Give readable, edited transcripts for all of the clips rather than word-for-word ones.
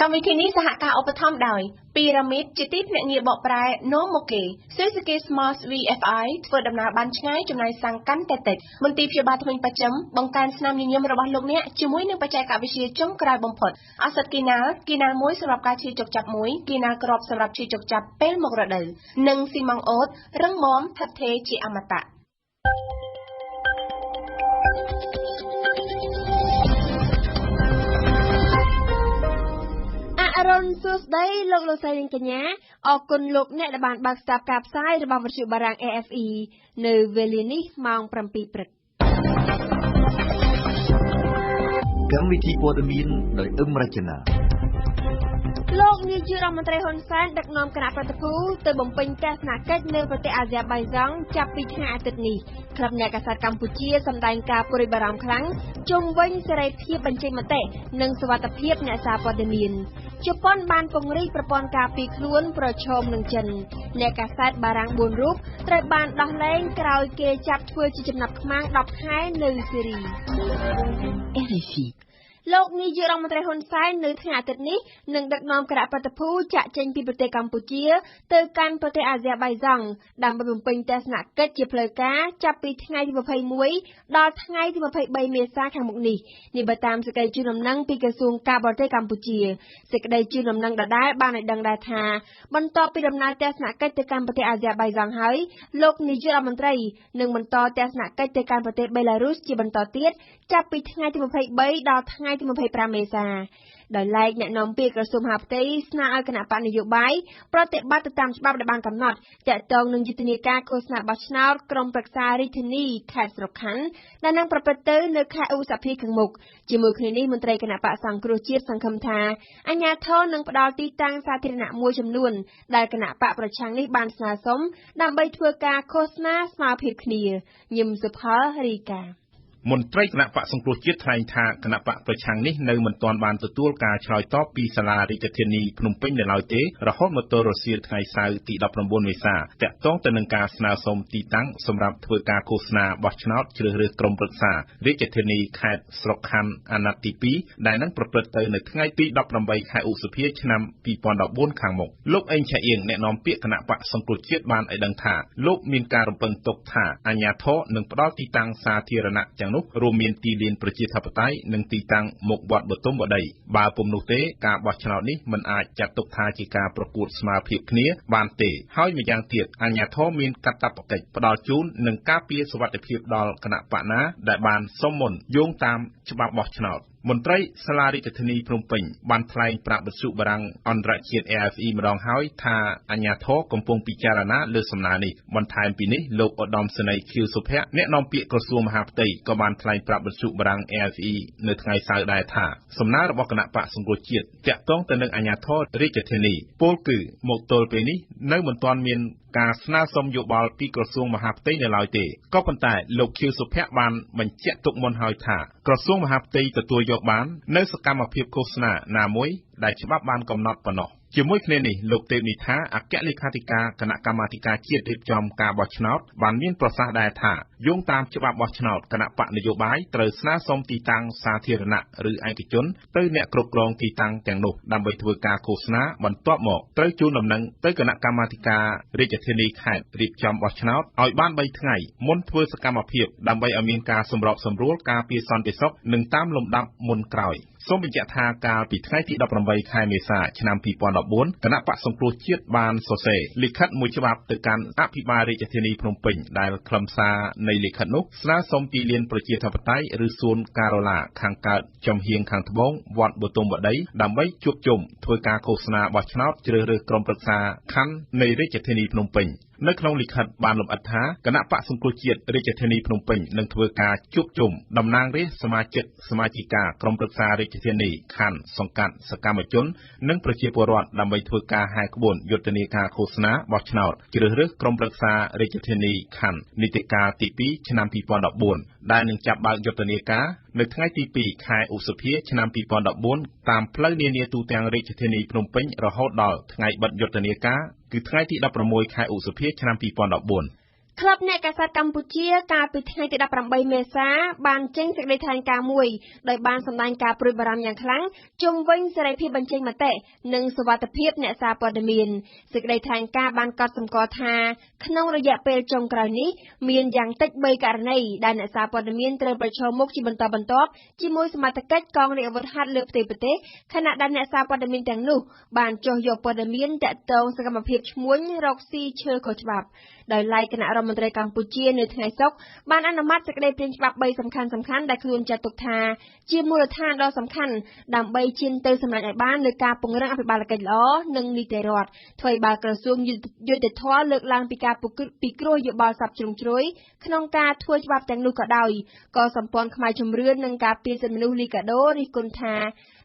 កម្មវិធីនេះសហការឧបត្ថម្ភដោយ Pyramid ជាទីភ្នាក់ងារបកប្រែ No Moke Suzuki Smart VFI ធ្វើដំណើរបានឆ្ងាយចំណាយសាំងកាន់តែតិចមន្ទីរព្យាបាលធ្មេញបច្ចឹមបង្កើនស្នាមញញឹមរបស់លោកអ្នកជាមួយនឹងបច្ចេកវិទ្យាចុងក្រោយបំផុតអសត់គីណាល់មួយសម្រាប់ការឈឺចុកចាប់មួយគីណាល់ក្របសម្រាប់ឈឺចុកចាប់ពេលមករដូវនិងស៊ីម៉ង់អូតរឹងមាំថិតថេរជាអមតៈអរុនសួស្ដីលោកលោកស្រីនិងកញ្ញាអរគុណលោកអ្នកដែលបានបើកស្ដាប់ការផ្សាយរបស់វិទ្យុបារាំង AFE នៅវេលានេះម៉ោង 7 ព្រឹកកម្មវិធីព័ត៌មានដោយអឹមរចនាលោកនាយករដ្ឋមន្ត្រីហ៊ុនសែនដឹកនាំគណៈប្រតិភូទៅបំពេញទស្សនកិច្ចនៅប្រទេសអាស៊ាបៃហ្សង់ចាប់ពីថ្ងៃអាទិត្យនេះក្លឹបអ្នកកាសែតកម្ពុជាសម្ដែងការព្រួយបារម្ភខ្លាំងជុំវិញសេរីភាពបញ្ចេញមតិនិងសុវត្ថិភាពអ្នកសារព័ត៌មានជប៉ុនបានពង្រីកប្រព័ន្ធការពារខ្លួនប្រឈមនឹងចិនអ្នកកាសែតបារាំង4រូបត្រូវបានដោះលែងក្រោយគេចាប់ធ្វើជាចំណាប់ខ្មាំង10ខែនៅស៊េរី RFIលោកនាយករដ្ឋមន្ត្រីហ៊ុនសែននៅថ្ងៃអាទិត្យនេះនឹងដឹកនាំគណៈប្រតិភូចាក់ចេញពីប្រទេសកម្ពុជាទៅកាន់ប្រទេសអាស៊ាបៃហ្សង់ដើម្បីបំពេញទស្សនកិច្ចជាផ្លូវការចាប់ពីថ្ងៃទី21ដល់ថ្ងៃទី23មេសាខាងមុខនេះបើតាមសេចក្តីជូនដំណឹងពីក្រសួងការបរទេសកម្ពុជាសេចក្តីជូនដំណឹងដដែលបានឲ្យដឹងដែរថាបន្ទាប់ពីដំណើរទស្សនកិច្ចទៅកាន់ប្រទេសអាស៊ាបៃហ្សង់ហើយលោកនាយករដ្ឋមន្ត្រីនឹងបន្តទស្សនកិច្ចទៅកាន់ប្រទេសបេឡារុសជាបន្តទៀតចាប់ពីថ្ងៃទី23ដល់ថ្ងៃទី25មេសាដោយឡែកអ្នកនាំពាក្យក្រសួងមហាផ្ទៃស្នើឲ្យគណៈបកនយោបាយប្រតិបត្តិទៅតាមច្បាប់ដែលបានកំណត់ទាក់ទងនឹងយុទ្ធនាការឃោសនាបោះឆ្នោតក្រុមប្រឹក្សារាជធានីខេត្តស្រុកខណ្ឌដែលនឹងប្រព្រឹត្តទៅនៅខែឧសភាខាងមុខជាមួយគ្នានេះមន្ត្រីគណៈបកសង្គ្រោះជាតិសង្ឃឹមថាអាជ្ញាធរនឹងផ្ដល់ទីតាំងសាធារណៈមួយចំនួនដែលគណៈបកប្រឆាំងនេះបានស្នើសុំដើម្បីធ្វើការឃោសនាស្មើភាពគ្នាញឹមសុផលរីកាមន្ត្រីគណៈបកសង្គ្រោះជាតិថ្លែងថាគណៈបកប្រឆាំងនេះនៅមិនទាន់បានទទួលការឆ្លើយតបពីសាលារាជធានីភ្នំពេញនៅឡើយទេរហូតមកទល់រសៀលថ្ងៃសៅរ៍ទី19មេសាទាក់ទងទៅនឹងការស្នើសុំទីតាំងសម្រាប់ធ្វើការឃោសនាបោះឆ្នោតជ្រើសរើសក្រុមប្រឹក្សារាជធានីខេត្តស្រុកខណ្ឌអាណត្តិទី2ដែលនឹងប្រព្រឹត្តទៅនៅថ្ងៃទី18ខែឧសភាឆ្នាំ2014ខាងមុខលោកអេងឆៃអៀងអ្នកនាំពាក្យគណៈបកសង្គ្រោះជាតិបានឲ្យដឹងថាលោកមានការរំពឹងទុកថាអាជ្ញាធរនឹងផ្ដល់ទីតាំងសាធារណៈនោះរួមមានទីលានប្រជាធិបតេយ្យនិងទីតាំងមុខវត្តបទុមវតីបើពុំនោះទេការបោះឆ្នោតនេះមិនអាចចាត់ទុកថាជាការប្រកួតស្មើភាពគ្នាបានទេហើយម្យ៉ាងទៀតអាជ្ញាធរមានកាតព្វកិច្ចផ្ដល់ជូននិងការពារសុវត្ថិភាពដល់គណៈបកណាដែលបានសុំមុនយោងតាមច្បាប់បោះឆ្នោតមន្ត្រីសាលារាជធានីភ្នំពេញបានថ្លែងប្រាប់វិទ្យុបារាំងអន្តរជាតិ AFE ម្ដងហើយថាអាជ្ញាធរកំពុងពិចារណាលើសំណើនេះបន្ថែមពីនេះលោកឧត្តមសេនីយ៍ខៀវសុភ័ក្រអ្នកនាំពាក្យក្រសួងមហាផ្ទៃក៏បានថ្លែងប្រាប់វិទ្យុបារាំង AFE នៅថ្ងៃសៅរ៍ដែរថាសំណើរបស់គណៈបកសង្គ្រោះជាតិតាក់ទងទៅនឹងអាជ្ញាធររាជធានីពលគឺមកទល់ពេលនេះនៅមិនទាន់មានការស្នើសុំយោបល់ពីក្រសួងមហាផ្ទៃនៅឡើយទេក៏ប៉ុន្តែលោកខៀវសុភ័ក្របានបញ្ជាក់ទុកមុនហើយថាក្រសួងមហាផ្ទៃទទួលយកបាននៅសកម្មភាពឃោសនាណាមួយដែលច្បាប់បានកំណត់ប៉ុណ្ណោះជាមួយគ្នានេះលោកទេពនិថាអគ្គលេខាធិការគណៈកម្មាធិការជាតិរៀបចំការបោះឆ្នោតបានមានប្រសាសន៍ដែរថាយោងតាមច្បាប់បោះឆ្នោតគណៈបកនយោបាយត្រូវស្នើសុំទីតាំងសាធារណៈឬឯកជនទៅអ្នកគ្រប់គ្រងទីតាំងទាំងនោះដើម្បីធ្វើការឃោសនាបន្ទាប់មកត្រូវជូនដំណឹងទៅគណៈកម្មាធិការរាជធានីខេត្តរៀបចំបោះឆ្នោតឲ្យបាន3ថ្ងៃមុនធ្វើសកម្មភាពដើម្បីឲ្យមានការសម្របសម្រួលការពារសន្តិសុខនិងតាមលំដាប់មុនក្រោយសូមបញ្ជាក់ថាកាលពីថ្ងៃទី18ខែមេសាឆ្នាំ2014គណៈបកសង្គ្រោះជាតិបានសរសេរលិខិតមួយច្បាប់ទៅកាន់អភិបាលរាជធានីភ្នំពេញដែលខ្លឹមសារនៃលិខិតនោះស្នើសុំទីលានប្រជាធិបតេយ្យឬសួនការ៉ូឡាខាងកើតចំហៀងខាងត្បូងវត្តបទុមវតីដើម្បីជួបជុំធ្វើការឃោសនាបោះឆ្នោតជ្រើសរើសក្រុមប្រឹក្សាខណ្ឌនៃរាជធានីភ្នំពេញនៅក្នុងលិខិតបានលម្អិតថាគណៈបកសង្គ្រោះជាតិរាជធានីភ្នំពេញនឹងធ្វើការជួបជុំតំណាងរាស្ត្រសមាជិកសមាជិកាក្រុមប្រឹក្សារាជធានីខណ្ឌសង្កាត់សកម្មជននិងប្រជាពលរដ្ឋដើម្បីធ្វើការហែក្បួនយុទ្ធនាការឃោសនាបោះឆ្នោតជ្រើសរើសក្រុមប្រឹក្សារាជធានីខណ្ឌនីតិកាលទី2ឆ្នាំ2014ដែលនឹងចាប់បើកយុទ្ធនាការនៅថ្ងៃទី2ខែឧសភាឆ្នាំ2014តាមផ្លូវនានាទូទាំងរាជធានីភ្នំពេញរហូតដល់ថ្ងៃបិទយុទ្ធនាការគឺថ្ងៃទី16ខែឧសភាឆ្នាំ2014 ក្លឹបអ្នកកាសែតកម្ពុជាកាលពីថ្ងៃទី18មេសាបានចេញសេចក្តីថ្លែងការណ៍មួយដោយបានសម្ដែងការព្រួយបារម្ភយ៉ាងខ្លាំងជុំវិញសេរីភាពបញ្ចេញមតិនិងសុវត្ថិភាពអ្នកសារព័ត៌មានសេចក្តីថ្លែងការណ៍បានកត់សម្គាល់ថាក្នុងរយៈពេលចុងក្រោយនេះមានយ៉ាងតិច3ករណីដែលអ្នកសារព័ត៌មានត្រូវប្រឈមមុខជាបន្តបន្ទាប់ជាមួយសមត្ថកិច្ចកងរាជអាវុធហត្ថលើផ្ទៃប្រទេសខណៈដែលអ្នកសារព័ត៌មានទាំងនោះបានចុះយកព័ត៌មានទាក់ទងសកម្មភាពឈ្មួញរកស៊ីឈើខុសច្បាប់ដោយឡែកគណៈរដ្ឋមន្ត្រីកម្ពុជានៅថ្ងៃសុក្របានអនុម័តសេចក្តីព្រាងច្បាប់3សំខាន់ៗដែលខ្លួនចាត់ទុកថាជាមូលដ្ឋានដ៏សំខាន់ដើម្បីឈានទៅសម្រេចឲ្យបាននូវការពង្រឹងអភិបាលកិច្ចល្អនិងនីតិរដ្ឋថ្មីបើក្រសួងយុត្តិធម៌លើកឡើងពីការពិគ្រោះយោបល់សັບជ្រុងជ្រោយក្នុងការធ្វើច្បាប់ទាំងនោះក៏ដោយក៏សម្ព័ន្ធខ្មែរជំរឿននិងការពារសិទ្ធិមនុស្សលីកាដូរិះគន់ថា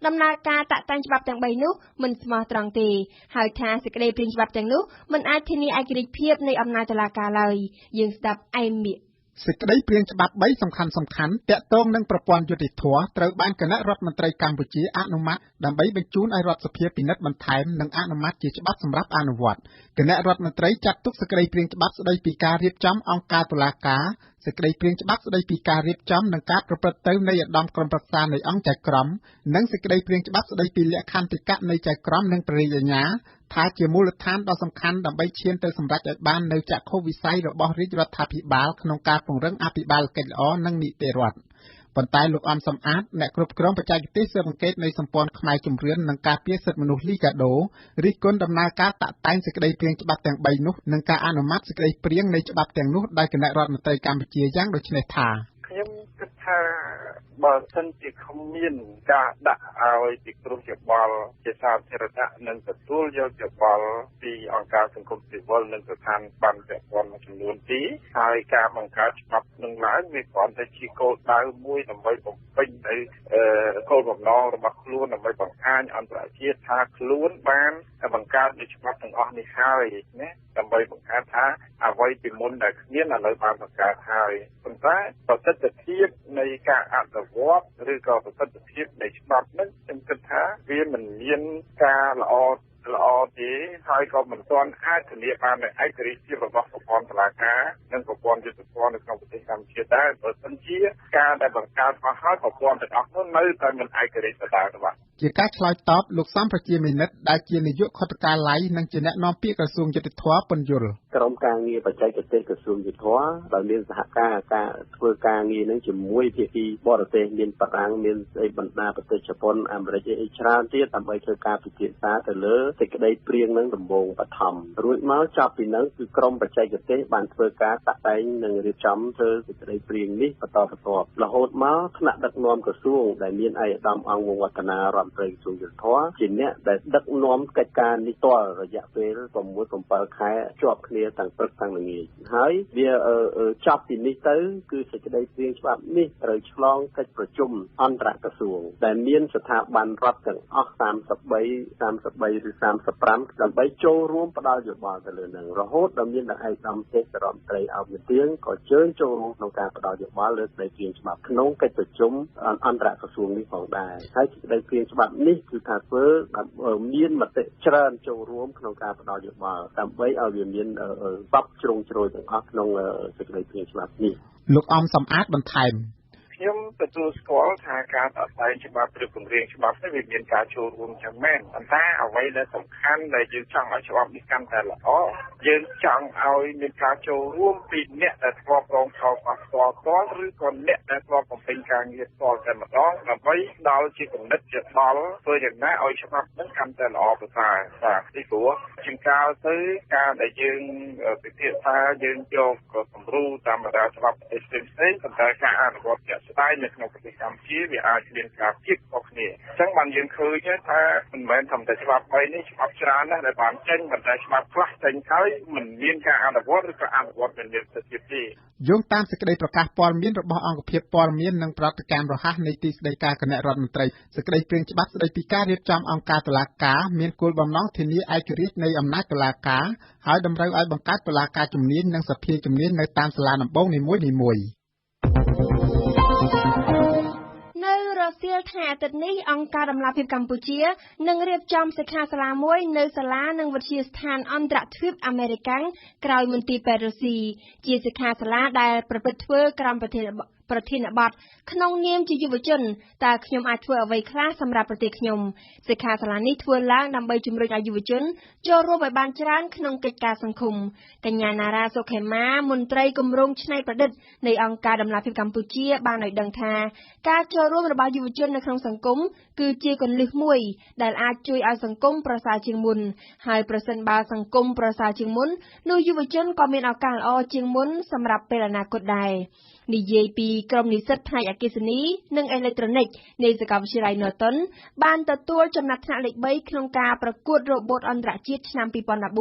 ដំណើរការតាក់តែងច្បាប់ទាំង3នោះមិនស្មោះត្រង់ទេហើយថាសេចក្តីព្រាងច្បាប់ទាំងនោះមិនអាចធានាឯករាជ្យភាពនៃអំណាចតុលាការឡើយយើងស្ដាប់ឯមៀកសេចក្តីព្រាងច្បាប់3សំខាន់តាក់ទងនឹងប្រព័ន្ធយុតិធធម៌ត្រូវបានគណៈរដ្ឋមន្ត្រីកម្ពុជាអនុម័តដើម្បីបញ្ជូនឲ្យរដ្ឋសភាពិនិត្យបន្ថែមនិងអនុម័តជាច្បាប់សម្រាប់អនុវត្តគណៈរដ្ឋមន្ត្រីចាត់ទុកសេចក្តីព្រាងច្បាប់ស្តីពីការរៀបចំអង្គការតុលាការសេចក្តីព្រាងច្បាប់ស្តីពីការរៀបចំនិងការប្រព្រឹត្តទៅនៃឧត្តមក្រុមប្រឹក្សានៃអង្គចៅក្រមនិងសេចក្តីព្រាងច្បាប់ស្តីពីលក្ខន្តិកៈនៃចៅក្រមនិងព្រះរាជអាជ្ញាថាជាមូលដ្ឋានដ៏សំខាន់ដើម្បីឈានទៅសម្រេចឲ្យបាននូវចក្ខុវិស័យរបស់រាជរដ្ឋាភិបាលក្នុងការពង្រឹងអភិបាលកិច្ចល្អនិងនីតិរដ្ឋប៉ុន្តែលោកអំសំអាតអ្នកគ្រប់គ្រងបច្ចេកទេសស៊ើបអង្កេតនៃសម្ព័ន្ធខ្មែរជំរឿននិងការពារសិទ្ធិមនុស្សលីកាដូរិះគន់ដំណើរការតាក់តែងសេចក្តីព្រាងច្បាប់ទាំង3នោះនិងការអនុម័តសេចក្តីព្រាងនៃច្បាប់ទាំងនោះដោយគណៈរដ្ឋមន្ត្រីកម្ពុជាយ៉ាងដូចនេះថាខ្ញុំគិតថាបើសិនជាគ្មានការដាក់ឲ្យពិគ្រោះយោបល់ជាសាធារណៈនិងទទួលយកយោបល់ពីអង្គការសង្គមស៊ីវិលនិងស្ថាប័នពាក់ព័ន្ធមួយចំនួនទីហើយការបង្កើតច្បាប់នឹងឡើងវាគ្រាន់តែជាគោលដៅមួយដើម្បីបំពេញនៅគោលបំណងរបស់ខ្លួនដើម្បីបង្ហាញអន្តរជាតិថាខ្លួនបានបង្កើតនូវច្បាប់ទាំងអស់នេះហើយណាដើម្បីបង្ហាញថាអ្វីពីមុនដែលគ្មានឥឡូវបានបង្កើតហើយប៉ុន្តែប្រសិទ្ធភាពនៃការអនុវត្តឬក៏ប្រសិទ្ធភាពនៃច្បាប់នេះខ្ញុំគិតថាវាមិនមានការល្អទេហើយក៏មិនទាន់អាចធានាបាននូវឯករាជ្យភាពរបស់ប្រព័ន្ធតុលាការនិងប្រព័ន្ធយុត្តិធម៌នៅក្នុងប្រទេសកម្ពុជាដែរបើមិនជាការដែលបង្កើតមកហើយប្រព័ន្ធទាំងអស់នោះនៅតែមិនឯករាជ្យដដែលទេបាទជាការឆ្លើយតបលោកសំប្រជាមានិតដែលជានាយកខុទ្ទកាល័យនិងជាអ្នកនាំពាក្យក្រសួងយុត្តិធម៌ពន្យល់ក្រុមការងារបច្ចេកទេសក្រសួងយុត្តិធម៌ដែលមានសហការធ្វើការងារនឹងជាមួយភាគីបរទេសមានបារាំងមានបណ្ដាប្រទេសជប៉ុនអាមេរិកច្រើនទៀតដើម្បីធ្វើការពិភាក្សាទៅលើសេចក្តីព្រាងនឹងដំបូងបឋមរួចមកចាប់ពីនឹងគឺក្រុមបច្ចេកទេសបានធ្វើការតាក់តែងនិងរៀបចំធ្វើសេចក្តីព្រាងនេះបន្តរហូតមកថ្នាក់ដឹកនាំក្រសួងដែលមានឯកឧត្តមអង្គវងវឌ្ឍនារដ្ឋមន្ត្រីក្រសួងយុត្តិធម៌ជាអ្នកដែលដឹកនាំកិច្ចការនេះតរយៈពេល6-7 ខែជាប់គ្នាទាំងព្រឹកទាំងល្ងាចហើយវាចាប់ពីនេះទៅគឺសេចក្តីព្រាងច្បាប់នេះត្រូវឆ្លងកិច្ចប្រជុំអន្តរក្រសួងដែលមានស្ថាប័នរដ្ឋទាំងអស់33ឬ35ដើម្បីចូលរួមផ្ដល់យោបល់ទៅលើនឹងរហូតដល់មានឯកឧត្តមទេសរដ្ឋមន្ត្រីអោបវិទានក៏ជើញចូលរួមក្នុងការផ្ដល់យោបល់លើសេចក្តីព្រាងច្បាប់ក្នុងកិច្ចប្រជុំអន្តរក្រសួងនេះផងដែរហើយសេចក្តីព្រាងច្បាប់នេះគឺថាធ្វើមានមតិច្រើនចូលរួមក្នុងការផ្ដល់យោបល់ដើម្បីឲ្យវាមានសពជ្រុងជ្រោយទាំងអស់ក្នុងសេចក្តីព្រាងច្បាប់នេះលោកអំសំអាតបន្ថែមខ្ញុំទទួលស្គាល់ថាការតាក់តែងច្បាប់ឬពង្រៀងច្បាប់នេះវាមានការចូលរួមចឹងមែនប៉ុន្តែអ្វីដែលសំខាន់ដែលយើងចង់ឲ្យច្បាប់នេះកាន់តែល្អយើងចង់ឲ្យមានការចូលរួមពីអ្នកដែលធ្លាប់រងផលប៉ះពាល់ផ្ទាល់ឬក៏អ្នកដែលធ្លាប់បំពេញការងារផ្ទាល់តែម្ដងដើម្បីដល់ជាគំនិតជាដល់ធ្វើយ៉ាងណាឲ្យច្បាប់នេះកាន់តែល្អប្រសើរបាទពីព្រោះជាងកាលទៅការដែលយើងពិភាក្សាយើងយកគំរូតាមបណ្ដាច្បាប់ផ្សេងៗប៉ុន្តែការអនុវត្តស្ដាយនៅក្នុងប្រទេសកម្ពុជាវាអាចមានការជៀបខុសគ្នាអញ្ចឹងបានយើងឃើញថាមិនមែនត្រឹមតែច្បាប់3នេះច្បាប់ច្រើនណាស់ដែលបានចេញប៉ុន្តែច្បាប់ខ្លះចេញហើយមិនមានការអនុវត្តឬក៏អនុវត្តមិនមានប្រសិទ្ធភាពទេយោងតាមសេចក្តីប្រកាសព័ត៌មានរបស់អង្គភាពព័ត៌មាននិងប្រតិកម្មរហ័សនៃទីស្តីការគណៈរដ្ឋមន្ត្រីសេចក្តីព្រាងច្បាប់ស្តីពីការរៀបចំអង្គការតុលាការមានគោលបំណងធានាឯករាជ្យនៃអំណាចតុលាការហើយតម្រូវឲ្យបង្កើតតុលាការជំនាញនិងសភាជំនាញនៅតាមសាលាដំបងនីមួយៗនៅរស សៀលថ្ងៃអាទិត្យនេះអង្គការដំណាភិបកម្ពុជានឹងរៀបចំសិក្ខាសាលាមួយនៅសាលានិងវិទ្យាស្ថានអន្តរជាតិអាមេរិកក្រោយមន្ទីរពេទ្យរុស្ស៊ីជាសិក្ខាសាលាដែលប្រព្រឹត្តធ្វើក្រមប្រធានបទក្នុងនាមជាយុវជនតើខ្ញុំអាចធ្វើអ្វីខ្លះសម្រាប់ប្រទេសខ្ញុំសិក្ខាសាលានេះធ្វើឡើងដើម្បីជំរុញឲ្យយុវជនចូលរួមឲ្យបានច្រើនក្នុងកិច្ចការសង្គមកញ្ញាណារ៉ាសុខេម៉ាមន្ត្រីគម្រោងច្នៃប្រឌិតនៃអង្គការដំណាភិបកម្ពុជាបានឲ្យដឹងថាការចូលរួមរបស់យុវជននៅក្នុងសង្គមគឺជាគន្លឹះមួយដែលអាចជួយឲ្យសង្គមប្រសើរជាងមុនហើយប្រសិនបើសង្គមប្រសើរជាងមុននោះយុវជនក៏មានឱកាសល្អជាងមុនសម្រាប់ពេលអនាគតដែរនិយាយពីក្រុមនិស្សិតផ្នែកអគ្គិសនីនិងអេឡិចត្រូនិកនៃសាកលវិទ្យាល័យ Norton បានទទួលចំណាត់ថ្នាក់លេខ3ក្នុងការប្រកួតរ៉ូបូតអន្តរជាតិឆ្នាំ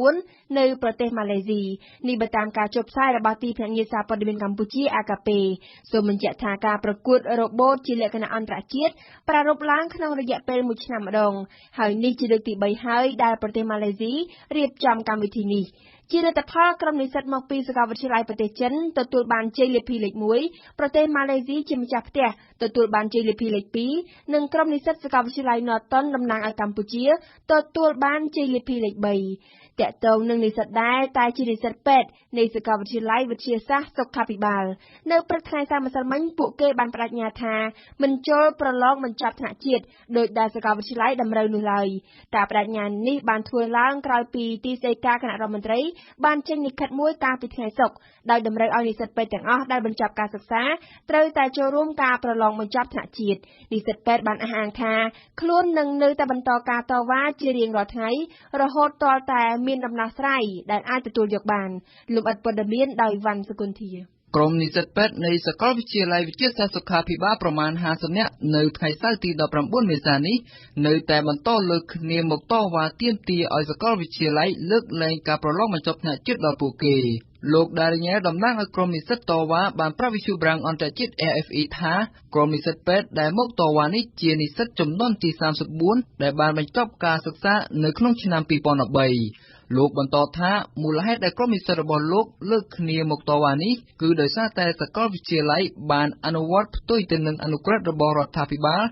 2014នៅប្រទេសម៉ាឡេស៊ីនេះបើតាមការចុះផ្សាយរបស់ទីភ្នាក់ងារសារព័ត៌មានកម្ពុជា AKP សូមបញ្ជាក់ថាការប្រកួតរ៉ូបូតជាលក្ខណៈអន្តរជាតិប្រារព្ធឡើងក្នុងរយៈពេល1ឆ្នាំម្ដងហើយនេះជាលើកទី3ហើយដែលប្រទេសម៉ាឡេស៊ីរៀបចំកម្មវិធីនេះជាលទ្ធផលក្រុមនិស្សិតមកពីសាកលវិទ្យាល័យប្រទេសចិនទទួលបានជ័យលាភីលេខ1ប្រទេសម៉ាឡេស៊ីជាម្ចាស់ផ្ទះទទួលបានជ័យលាភីលេខ2និងក្រុមនិស្សិតសាកលវិទ្យាល័យ Norton តំណាងឲ្យកម្ពុជាទទួលបានជ័យលាភីលេខ3តាក់ទងនឹងនិស្សិតដែរតែជានិស្សិតពេទ្យនៃសាកលវិទ្យាល័យវិទ្យាសាស្ត្រសុខាភិបាលនៅព្រឹកថ្ងៃសៅរ៍ម្សិលមិញពួកគេបានបដិញ្ញាថាមិនចូលប្រឡងបញ្ចប់ថ្នាក់ជាតិដោយដែលសាកលវិទ្យាល័យតម្រូវនោះឡើយការបដិញ្ញានេះបានធ្វើឡើងក្រោយពីទីស្តីការគណៈរដ្ឋមន្ត្រីបានចេញលិខិតមួយកាលពីថ្ងៃសុក្រដោយតម្រូវឲ្យនិស្សិតពេទ្យទាំងអស់ដែលបញ្ចប់ការសិក្សាត្រូវតែចូលរួមការប្រឡងបញ្ចប់ថ្នាក់ជាតិនិស្សិតពេទ្យបានអះអាងថាខ្លួននឹងនៅតែបន្តការតវ៉ាជារៀងរាល់ថ្ងៃរហូតទាល់តែមានដំណោះស្រាយដែលអាចទទួលយកបានលំអិតព័ត៌មានដោយវ៉ាន់សុគន្ធាក្រុមនិស្សិតពេទ្យនៃសាកលវិទ្យាល័យវិទ្យាសាស្ត្រសុខាភិបាលប្រមាណ50នាក់នៅថ្ងៃសៅរ៍ទី19មេសានេះនៅតែបន្តលើកគ្នាមកតវ៉ាទាមទារឲ្យសាកលវិទ្យាល័យលើកលែងការប្រឡងបញ្ចប់ថ្នាក់ជាតិដល់ពួកគេលោកដារីញ៉ែតំណាងឲ្យក្រុមនិស្សិតតវ៉ាបានប្រាប់វិទ្យុបារាំងអន្តរជាតិ RFE ថាក្រុមនិស្សិតពេទ្យដែលមកតវ៉ានេះជានិស្សិតចំនួនទី34ដែលបានបញ្ចប់ការសិក្សានៅក្នុងឆ្នាំ2013លោកបន្តថាមូលហេតុដែលក្រុមនិស្សិតរបស់លោកលើកគ្នាមកតវ៉ានេះគឺដោយសារតែសាកលវិទ្យាល័យបានអនុវត្តផ្ទុយទៅនឹងអនុក្រឹត្យរបស់រដ្ឋាភិបាល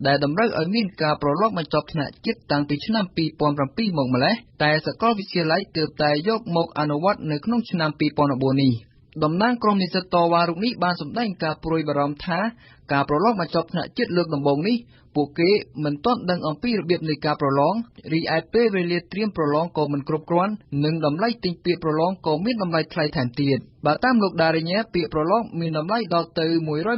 ដែលតម្រូវឲ្យមានការប្រឡងបញ្ចប់ថ្នាក់ជាតិតាំងពីឆ្នាំ2007មកម្ល៉េះតែសាកលវិទ្យាល័យទើបតែយកមកអនុវត្តនៅក្នុងឆ្នាំ2014នេះតំណាងក្រុមនិស្សិតតវ៉ារូបនេះបានសម្ដែងការព្រួយបារម្ភថាការប្រឡងបញ្ចប់ថ្នាក់ជាតិលើកដំបូងនេះពួកគេមិនទាន់ដឹងអំពីរបៀបនៃការប្រឡងរីឯពេលវេលាត្រៀមប្រឡងក៏មិនគ្រប់គ្រាន់និងតម្លៃទិញពាក្យប្រឡងក៏មានតម្លៃថ្លៃថែមទៀតបើតាមលោកដារីញ៉ែពាក្យប្រឡងមានតម្លៃដល់ទៅ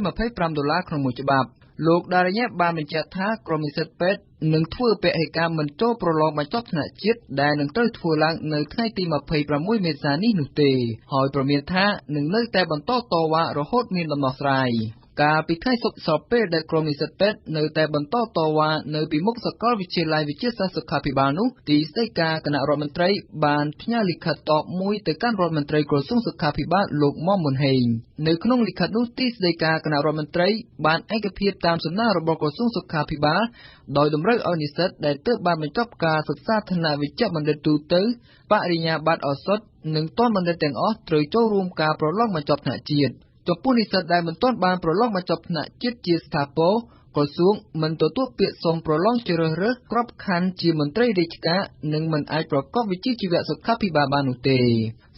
$125ក្នុងមួយច្បាប់លោកដារីញ៉ែបានបញ្ជាក់ថាក្រុមនិស្សិតពេទ្យនឹងធ្វើពហិការមិនចូលប្រឡងបញ្ចប់ថ្នាក់ជាតិដែលនឹងត្រូវធ្វើឡើងនៅថ្ងៃទី26មេសានេះនោះទេហើយប្រមានថានឹងនៅតែបន្តតវ៉ារហូតមានដំណោះស្រាយកាលពីថ្ងៃសុក្រសព្វពេលដែលក្រុមនិស្សិតពេទ្យនៅតែបន្តតវ៉ានៅពីមុខសាកលវិទ្យាល័យវិទ្យាសាស្ត្រសុខាភិបាលនោះទីស្តីការគណៈរដ្ឋមន្ត្រីបានផ្ញើលិខិតតបមួយទៅកាន់រដ្ឋមន្ត្រីក្រសួងសុខាភិបាលលោកមុំមុនហេងនៅក្នុងលិខិតនោះទីស្តីការគណៈរដ្ឋមន្ត្រីបានឯកភាពតាមសំណើរបស់ក្រសួងសុខាភិបាលដោយតម្រូវឲ្យនិស្សិតដែលទើបបានបញ្ចប់ការសិក្សាថ្នាក់វិជ្ជបណ្ឌិតទូទៅបរិញ្ញាបត្រឱសថនិងទាន់បណ្ឌិតទាំងអស់ត្រូវចូលរួមការប្រឡងបញ្ចប់ថ្នាក់ជាតិចំពោះនិស្សិតដែលមិនទាន់បានប្រឡងបញ្ចប់ថ្នាក់ជាតិជាស្ថាពរក្រសួងមិនទទួលពាក្យសុំប្រឡងជ្រើសរើសក្របខ័ណ្ឌជាមន្ត្រីរាជការនិងមិនអាចប្រកបវិជ្ជាជីវៈសុខាភិបាលបាននោះទេ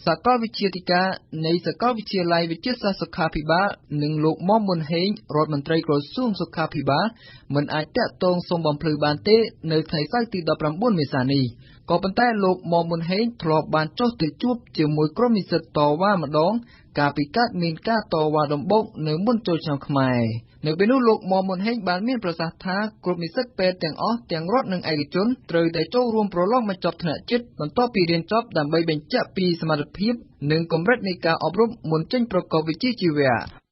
សាកលវិទ្យាធិការនៃសាកលវិទ្យាល័យវិទ្យាសាស្ត្រសុខាភិបាលនិងលោកមុំមុនហេងរដ្ឋមន្ត្រីក្រសួងសុខាភិបាលមិនអាចតាក់ទងសុំបំភ្លឺបានទេនៅថ្ងៃសៅរ៍ទី19មេសានេះក៏ប៉ុន្តែលោកមុំមុនហេងធ្លាប់បានចុះទៅជួបជាមួយក្រុមនិស្សិតតវ៉ាម្ដងកាលពីកើតមានការតវ៉ាដំបូងនៅមុនចូលឆ្នាំខ្មែរនៅពេលនោះលោកមុំមុនហេងបានមានប្រសាសន៍ថាក្រុមនិស្សិតពេទ្យទាំងអស់ទាំងរដ្ឋនិងឯកជនត្រូវតែចូលរួមប្រឡងបញ្ចប់ថ្នាក់ជាតិបន្ទាប់ពីរៀនចប់ដើម្បីបញ្ជាក់ពីសមត្ថភាពនិងកម្រិតនៃការអប់រំមុនចេញប្រកបវិជ្ជាជីវៈ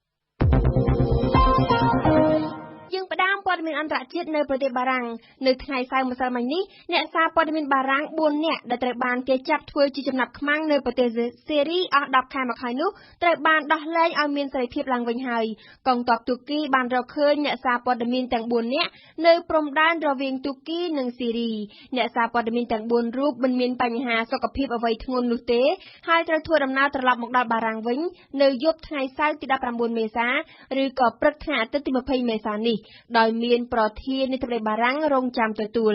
ផ្ដើមព័ត៌មានអន្តរជាតិនៅប្រទេសបារាំងនៅថ្ងៃសៅរ៍ម្សិលមិញនេះអ្នកសារព័ត៌មានបារាំង4នាក់ដែលត្រូវបានគេចាប់ធ្វើជាចំណាប់ខ្មាំងនៅប្រទេសសេរីអស់10ខែមកហើយនោះត្រូវបានដោះលែងឲ្យមានសេរីភាពឡើងវិញហើយកងទ័ពទូគីបានរកឃើញអ្នកសារព័ត៌មានទាំង4នាក់នៅព្រំដែនរវាងទូគីនិងសេរីអ្នកសារព័ត៌មានទាំង4រូបមិនមានបញ្ហាសុខភាពអ្វីធ្ងន់នោះទេហើយត្រូវធ្វើដំណើរត្រឡប់មកដល់បារាំងវិញនៅយប់ថ្ងៃសៅរ៍ទី19មេសាឬក៏ព្រឹកថ្ងៃអាទិត្យទី20មេសានេះដោយមាន មានប្រធាននាយករដ្ឋមន្ត្រីបារាំងរងចាំទទួល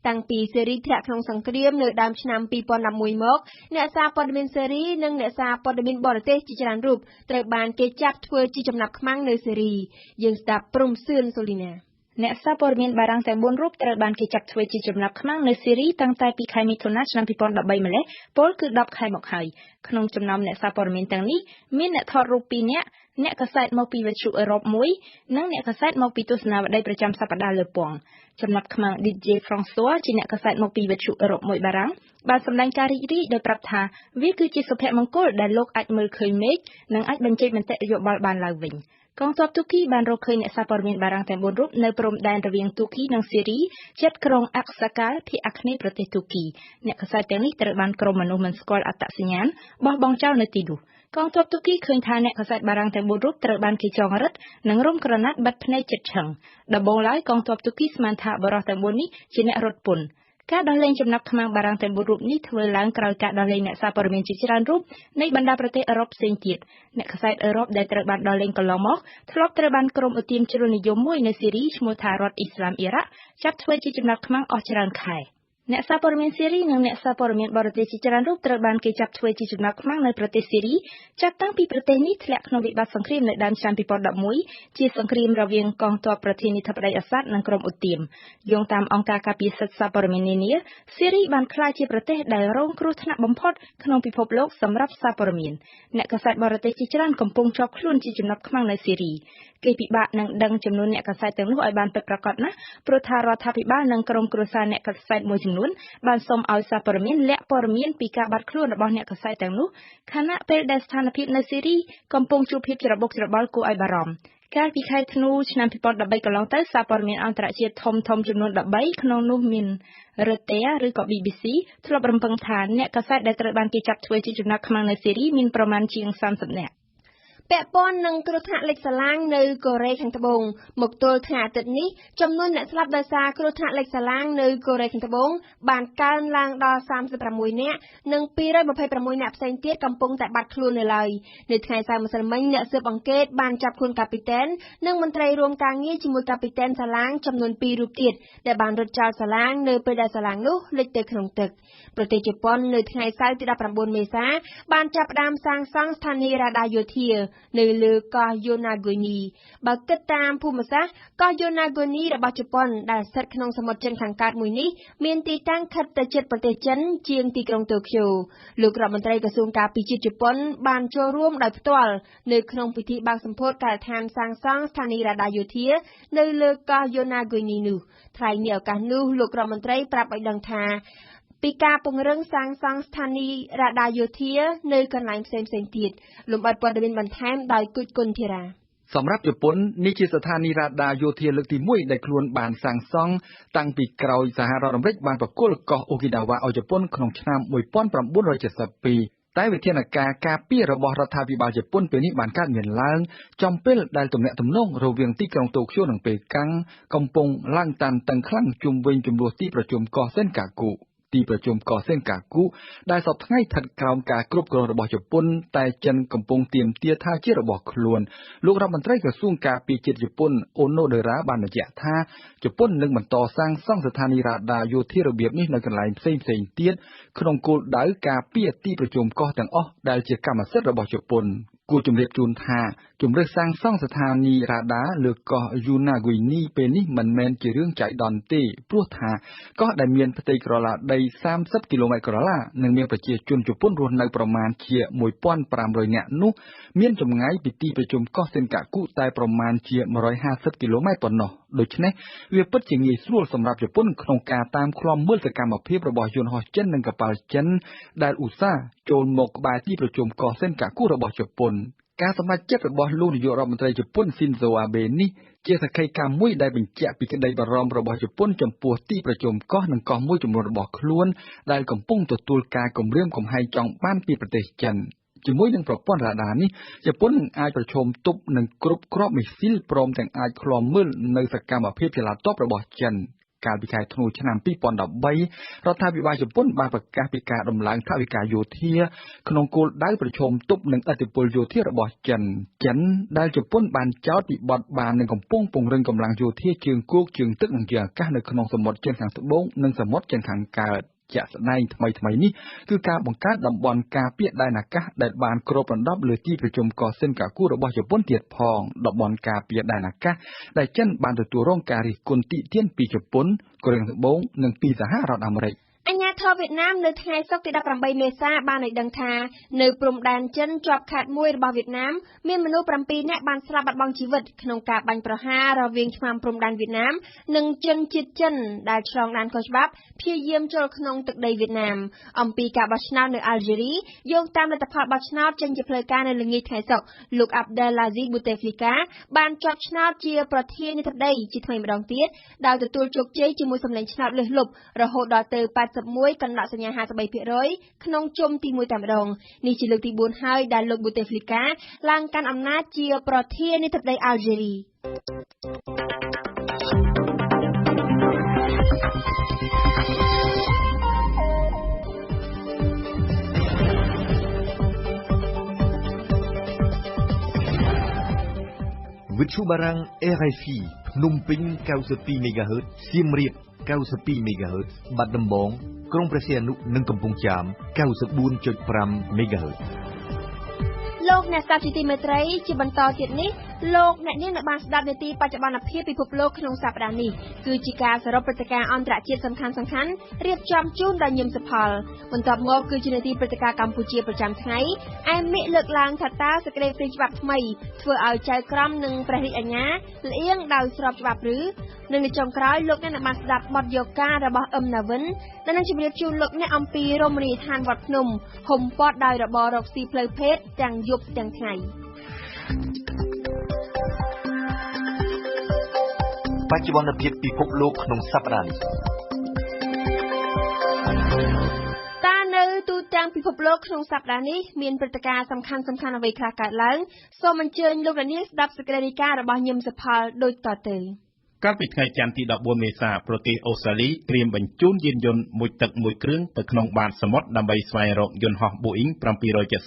តាំងពីសេរីធ្លាក់ក្នុងសង្គ្រាមនៅដើមឆ្នាំ 2011 មកអ្នកសារព័ត៌មានសេរីនិងអ្នកសារព័ត៌មានបរទេសជាច្រើនរូបត្រូវបានគេចាប់ធ្វើជាចំណាប់ខ្មាំងនៅសេរីយើងស្ដាប់ព្រំសឿនសូលីណាអ្នកសារព័ត៌មានបារាំងទាំង4រូបត្រូវបានគេចាប់ធ្វើជាចំណាប់ខ្មាំងនៅសេរីតាំងតែពីខែមិថុនាឆ្នាំ 2013 ម្លេះពលគឺ10ខែមកហើយក្នុងចំណោមអ្នកសារព័ត៌មានទាំងនេះមានអ្នកថតរូប2នាក់អ្នកកាសែតមកពីវិទ្យុអឺរ៉ុប1និងអ្នកកាសែតមកពីទស្សនាវដ្តីប្រចាំសប្តាហ៍លើពងចំណាប់ខ្មាំង DJ François ជាអ្នកកាសែតមកពីវិទ្យុអឺរ៉ុប1បារាំងបានសម្ដែងការរីករាយដោយប្រាប់ថាវាគឺជាសុភមង្គលដែលលោកអាចមើលឃើញមេឃនិងអាចបញ្ចេញមតិយោបល់បានឡើងវិញកងទ័ពទូគីបានរកឃើញអ្នកសារព័ត៌មានបារាំងទាំង4រូបនៅព្រំដែនរវាងទូគីនិងសេរីជិតក្រុងអាក់សាកាលភាគអាគ្នេយ៍ប្រទេសទូគីអ្នកកាសែតទាំងនេះត្រូវបានក្រុមមនុស្សមិនស្គាល់អត្តសញ្ញាណបោះបង់ចោលនៅទីនោះកងទ័ពទូគីឃើញថាអ្នកកាសែតបារាំងទាំង4រូបត្រូវបានគេចងរឹតនិងរុំក្រណាត់បិទភ្នែកជិតឈឹងដំបូងឡើយកងទ័ពទូគីស្មានថាបរិសុទ្ធទាំង4នេះជាអ្នករត់ពន្ធការដោះលែងចំណាប់ខ្មាំងបារាំងទាំង4រូបនេះធ្វើឡើងក្រោយការដោះលែងអ្នកសារព័ត៌មានជាច្រើនរូបនៃបណ្ដាប្រទេសអឺរ៉ុបផ្សេងទៀតអ្នកកាសែតអឺរ៉ុបដែលត្រូវបានដោះលែងកន្លងមកធ្លាប់ត្រូវបានក្រុមឧទាមជ្រុលនិយមមួយនៅសេរីឈ្មោះថារដ្ឋអ៊ីស្លាមអ៊ីរ៉ាក់ចាប់ធ្វើជាចំណាប់ខ្មាំងអស់ច្រើនខែអ្នកសារព័ត៌មានសេរីនិងអ្នកសារព័ត៌មានបរទេសជាច្រើនរូបត្រូវបានគេចាប់ធ្វើជាចំណាប់ខ្មាំងនៅប្រទេសសេរីចាប់តាំងពីប្រទេសនេះធ្លាក់ក្នុងវិបត្តិសង្គ្រាមនៅដើមឆ្នាំ 2011 ជាសង្គ្រាមរវាងកងទ័ពប្រធានាធិបតីអាសាដនិងក្រុមឧទាមយោងតាមអង្គការការពារសិទ្ធិសារព័ត៌មាននានាសេរីបានក្លាយជាប្រទេសដែលរងគ្រោះថ្នាក់បំផុតក្នុងពិភពលោកសម្រាប់សារព័ត៌មានអ្នកកាសែតបរទេសជាច្រើនកំពុងជាប់ខ្លួនជាចំណាប់ខ្មាំងនៅសេរីគេពិបាកនឹងដឹងចំនួនអ្នកកាសែតទាំងនោះឲ្យបានពិតប្រាកដណាស់ព្រោះថារដ្ឋាភិបាលនិងក្រុមគ្រួសារអ្នកកាសែតមួយចំនួនបានសូមឲ្យសារព័ត៌មានលាក់ព័ត៌មានពីការបាត់ខ្លួនរបស់អ្នកកាសែតទាំងនោះខណៈពេលដែលស្ថានភាពនៅសេរីកំពុងជួបភាពច្របូកច្របល់គួរឲ្យបារម្ភកាលពីខែធ្នូឆ្នាំ 2013 កន្លងទៅសារព័ត៌មានអន្តរជាតិធំៗចំនួន13ក្នុងនោះមាន Reuters ឬក៏ BBC ធ្លាប់រំពឹងថាអ្នកកាសែតដែលត្រូវបានគេចាប់ធ្វើជាចំណាប់ខ្មាំងនៅសេរីមានប្រមាណជាង30នាក់ពាក់ព័ន្ធនឹងគ្រោះថ្នាក់លេខសាឡាងនៅកូរ៉េខាងត្បូងមកទល់ថ្ងៃអាទិត្យនេះចំនួនអ្នកស្លាប់ដោយសារគ្រោះថ្នាក់លេខសាឡាងនៅកូរ៉េខាងត្បូងបានកើនឡើងដល់36នាក់និង226នាក់ផ្សេងទៀតកំពុងតែបាត់ខ្លួននៅឡើយនៅថ្ងៃសៅរ៍ម្សិលមិញអ្នកស៊ើបអង្កេតបានចាប់ខ្លួនកាពីតែននិងមន្ត្រីរួមការងារជាមួយកាពីតែនសាឡាងចំនួន2រូបទៀតដែលបានរត់ចោលសាឡាងនៅពេលដែលសាឡាងនោះលិចទៅក្នុងទឹកប្រទេសជប៉ុននៅថ្ងៃសៅរ៍ទី19មេសាបានចាប់ផ្ដើមសាងសង់ស្ថានីយ៍រ៉ាដាយោធានៅលើកោះយូណាហ្គូនីបើគិតតាមភូមិសាស្ត្រកោះយូណាហ្គូនីរបស់ជប៉ុនដែលស្ថិតក្នុងសមុទ្រចិនខាងកើតមួយនេះមានទីតាំងខិតទៅជិតប្រទេសចិនជាងទីក្រុងតូក្យូលោករដ្ឋមន្ត្រីក្រសួងការពារជាតិជប៉ុនបានចូលរួមដោយផ្ទាល់នៅក្នុងពិធីបើកសម្ពោធការដ្ឋានសាងសង់ស្ថានីយ៍រ៉ាដាយោធានៅលើកោះយូណាហ្គូនីនោះថ្លែងនៅឱកាសនោះលោករដ្ឋមន្ត្រីប្រាប់ឲ្យដឹងថាពីការពង្រឹងសាងសង់ស្ថានីយ៍រ៉ាដាយោធានៅកន្លែងផ្សេងៗទៀតលំអិតព័ត៌មានបន្ថែមដោយគុជគុណធីរ៉ាសម្រាប់ជប៉ុននេះជាស្ថានីយ៍រ៉ាដាយោធាលើកទី1ដែលខ្លួនបានសាងសង់តាំងពីក្រោយសហរដ្ឋអាមេរិកបានប្រគល់កោះអូគីណាវ៉ាឲ្យជប៉ុនក្នុងឆ្នាំ 1972 តែវិធានការការពាររបស់រដ្ឋាភិបាលជប៉ុនពេលនេះបានកើតមានឡើងចំពេលដែលទំនាក់ទំនងរវាងទីក្រុងតូក្យូនិងប៉េកាំងកំពុងឡើងតានតឹងខ្លាំងជុំវិញចំនួនទីប្រជុំកោះសេនកាគូទីប្រជុំកោះសេនកាគូដែលសពថ្ងៃស្ថិតក្រោមការគ្រប់គ្រងរបស់ជប៉ុនតែចិនកំពុងទាមទារថាជារបស់ខ្លួនលោករដ្ឋមន្ត្រីក្រសួងការពារជាតិជប៉ុនអូណូដេរ៉ាបានបញ្ជាក់ថាជប៉ុននឹងបន្តសាងសង់ស្ថានីយ៍រ៉ាដាយោធារបៀបនេះនៅកន្លែងផ្សេងៗទៀតក្នុងគោលដៅការពារទីប្រជុំកោះទាំងអស់ដែលជាកម្មសិទ្ធិរបស់ជប៉ុនគួរជំរាបជូនថាជំរើសសាងសង់ស្ថានីយ៍រ៉ាដាលើកោះយូណាហ្គូនីពេលនេះមិនមែនជារឿងចៃដន្យទេព្រោះថាកោះដែលមានផ្ទៃក្រឡាដី30គីឡូម៉ែត្រក្រឡានិងមានប្រជាជនជប៉ុនរស់នៅប្រមាណជា 1,500 នាក់នោះមានចម្ងាយពីទីប្រជុំកោះសេនកាគូតែប្រមាណជា150គីឡូម៉ែត្រប៉ុណ្ណោះដូច្នេះវាពិតជាងាយស្រួលសម្រាប់ជប៉ុនក្នុងការតាមឃ្លាំមើលសកម្មភាពរបស់យន្តហោះចិននិងកប៉ាល់ចិនដែលឧស្សាហ៍ចូលមកក្បែរទីប្រជុំកោះសេនកាគូរបស់ជប៉ុនការសម្រេចចិត្តរបស់លោកនាយករដ្ឋមន្ត្រីជប៉ុនស៊ីនហ្សូអាបេនេះជាសក្ខីកម្មមួយដែលបញ្ជាក់ពីក្តីបារម្ភរបស់ជប៉ុនចំពោះទីប្រជុំកោះនិងកោះមួយចំនួនរបស់ខ្លួនដែលកំពុងទទួលការគំរាមកំហែងចង់បានពីប្រទេសចិនជាមួយនឹងប្រព័ន្ធរ៉ាដានេះជប៉ុននឹងអាចប្រឈមទប់នឹងគ្រប់គ្រាប់មីស៊ីលព្រមទាំងអាចឃ្លាំមើលនៅសកម្មភាពចល័តទ័ពរបស់ចិន កាលពីខែធ្នូឆ្នាំ2013រដ្ឋាភិបាលជប៉ុនបានប្រកាសពីការដំឡើងថវិកាយោធាក្នុងគោលដៅប្រឈមទប់នឹងឥទ្ធិពលយោធារបស់ចិនដែលជប៉ុនបានចោទពីបទបាននឹងកំពុងពង្រឹងកម្លាំងយោធាជើងគោកជើងទឹកនិងជើងអាកាសនៅក្នុងសមុទ្រចិនខាងត្បូងនិងសមុទ្រចិនខាងកើតជាក់ស្ដែងថ្មីនេះគឺការបង្កើតតំបន់ការពារដែនអាកាសដែលបានគ្របដណ្ដប់លើទីប្រជុំកសិនកាគូរបស់ជប៉ុនទៀតផងតំបន់ការពារដែនអាកាសដែលចិនបានទទួលរងការរិះគន់ទាក់ទាញពីជប៉ុនកូរ៉េត្បូងនិងពីសហរដ្ឋអាមេរិកអាញាធរវៀតណាមនៅថ្ងៃសុក្រទី18មេសាបានឲ្យដឹងថានៅព្រំដែនចិនជាប់ខេត្តមួយរបស់វៀតណាមមានមនុស្ស7នាក់បានស្លាប់បាត់បង់ជីវិតក្នុងការបាញ់ប្រហាររវាងឆ្មាំព្រំដែនវៀតណាមនិងជនជាតិចិនដែលឆ្លងដែនខុសច្បាប់ព្យាយាមចូលក្នុងទឹកដីវៀតណាមអំពីការបោះឆ្នោតនៅអាល់ហ្សេរីយោងតាមលទ្ធផលបោះឆ្នោតចេញជាផ្លូវការនៅល្ងាចថ្ងៃសុក្រលោកអាប់ដែលឡាស៊ីប៊ូតេហ្វ្លីកាបានជាប់ឆ្នោតជាប្រធានាធិបតីជាថ្មីម្ដងទៀតដោយទទួលជោគជ័យជាមួយសម្លេងឆ្នោតលើសលប់រហូតដល់ទៅ81កណ្ដោសញ្ញា53%ក្នុងជុំទី1តែម្ដងនេះជាលើកទី4ហើយដែលលោកប៊ូតេហ្វ្លីកាឡើងកាន់អំណាចជាប្រធានាធិបតីអាល់ហ្សេរីវិទ្យុបារាំង RFI ភ្នំពេញ92 MHz សៀមរាប92 MHz បាត់ដំបងក្រុងព្រះសីហនុនិងកំពង់ចាម 94.5 MHz លោកអ្នកស្ដាប់ជាទីមេត្រីជាបន្តទៀតនេះលោកអ្នកនាងបានស្ដាប់នាទីបច្ចុប្បន្នភាពពិភពលោកក្នុងសប្តាហ៍នេះគឺជាការសរុបព្រឹត្តិការណ៍អន្តរជាតិសំខាន់ៗរៀបចំជូនដោយញឹមសុផលបន្ទាប់មកគឺជានាទីព្រឹត្តិការណ៍កម្ពុជាប្រចាំថ្ងៃឯមិកលើកឡើងថាតើសេចក្តីព្រាងច្បាប់ថ្មីធ្វើឲ្យចៅក្រមនិងព្រះរាជអាជ្ញាលៀងដោយស្របច្បាប់ឬនិងនៅចុងក្រោយលោកអ្នកបានស្ដាប់បទយកការរបស់អឹមណាវិនដែលនឹងជម្រាបជូនលោកអ្នកអំពីរមណីយដ្ឋានវត្តភ្នំហុំព័ទ្ធដោយរបររកស៊ីផ្លូវភេទទាំងយប់ទាំងថ្ងៃបច្ចុប្បន្នភាពពិភពលោកក្នុងសប្តាហ៍នេះតើនៅទូទាំងពិភពលោកក្នុងសប្តាហ៍នេះមានព្រឹត្តិការណ៍សំខាន់ៗអ្វីខ្លះកើតឡើងសូមអញ្ជើញលោកអ្នកនាងស្ដាប់សេចក្តីរាយការណ៍របស់ញឹមសុផលដូចតទៅកាលពីថ្ងៃច័ន្ទទី14មេសាប្រទេសអូស្ត្រាលីត្រៀមបញ្ជូនយានយន្តមួយទឹកមួយគ្រឿងទៅក្នុងបាតសមុទ្រដើម្បីស្វែងរកយន្តហោះ Boeing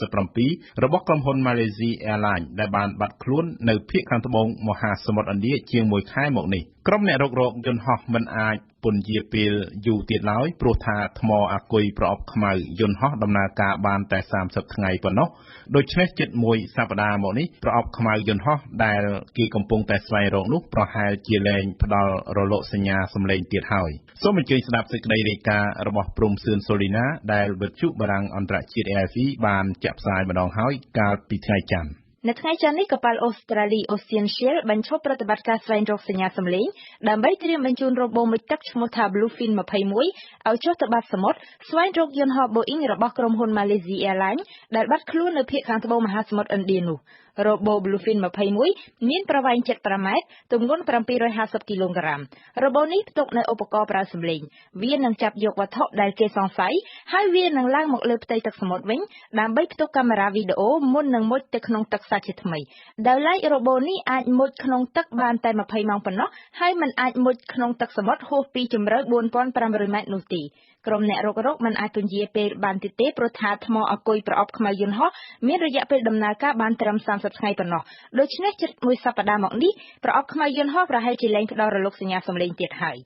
777របស់ក្រុមហ៊ុន Malaysia Airlines ដែលបានបាត់ខ្លួននៅភាគខាងត្បូងមហាសមុទ្រឥណ្ឌាជាង1ខែមកនេះក្រុមអ្នករុករកយន្តហោះមិនអាចពន្យាពេលយូរទៀតឡើយព្រោះថាថ្មអាគុយប្រអប់ខ្មៅយន្តហោះដំណើរការបានតែ30ថ្ងៃប៉ុណ្ណោះដូច្នេះជិតមួយសប្តាហ៍មកនេះប្រអប់ខ្មៅយន្តហោះដែលគេកំពុងតែស្វែងរកនោះប្រហែលជាលែងផ្ដល់រលកសញ្ញាសំឡេងទៀតហើយសូមអញ្ជើញស្ដាប់សេចក្តីរាយការណ៍របស់ព្រំសឿនសូលីណាដែលវិទ្យុបារាំងអន្តរជាតិ RFI បានចាក់ផ្សាយម្ដងហើយកាលពីថ្ងៃច័ន្ទនៅថ្ងៃច័ន្ទនេះកប៉ាល់អូស្ត្រាលី Ocean Shield បញ្ឈប់ប្រតិបត្តិការស្វែងរកសញ្ញាសំឡេងដើម្បីត្រៀមបញ្ជូនរ៉ូបូមួយទឹកឈ្មោះថា Bluefin 21ឲ្យចុះទៅបាតសមុទ្រស្វែងរកយន្តហោះ Boeing របស់ក្រុមហ៊ុន Malaysia Airlines ដែលបាត់ខ្លួននៅភាគខាងត្បូងមហាសមុទ្រឥណ្ឌានោះរ៉ូបូ Bluefin 21មានប្រវែង75ម៉ែត្រទម្ងន់750គីឡូក្រាមរ៉ូបូនេះផ្ទុកនៅឧបករណ៍ប្រើសំឡេងវានឹងចាប់យកវត្ថុដែលគេសង្ស័យហើយវានឹងឡើងមកលើផ្ទៃទឹកសមុទ្រវិញដើម្បីផ្ទុកកាមេរ៉ាវីដេអូមុននឹងមុជទៅក្នុងទឹកសាច់ជាថ្មីដោយឡែករ៉ូបូនេះអាចមុជក្នុងទឹកបានតែ20ម៉ោងប៉ុណ្ណោះហើយมันអាចមុជក្នុងទឹកសមុទ្រហួសពីជម្រៅ4500ម៉ែត្រនោះទេក្រុមអ្នករុករកមិនអាចពន្យាពេលបានទៀតទេព្រោះថាថ្មអាគុយប្រអប់ខ្មៅយន្តហោះមានរយៈពេលដំណើរការបានត្រឹម30ថ្ងៃប៉ុណ្ណោះដូច្នេះជិតមួយសប្តាហ៍មកនេះប្រអប់ខ្មៅយន្តហោះប្រហែលជាលែងផ្ដល់រលកសញ្ញាសំឡេងទៀតហើយ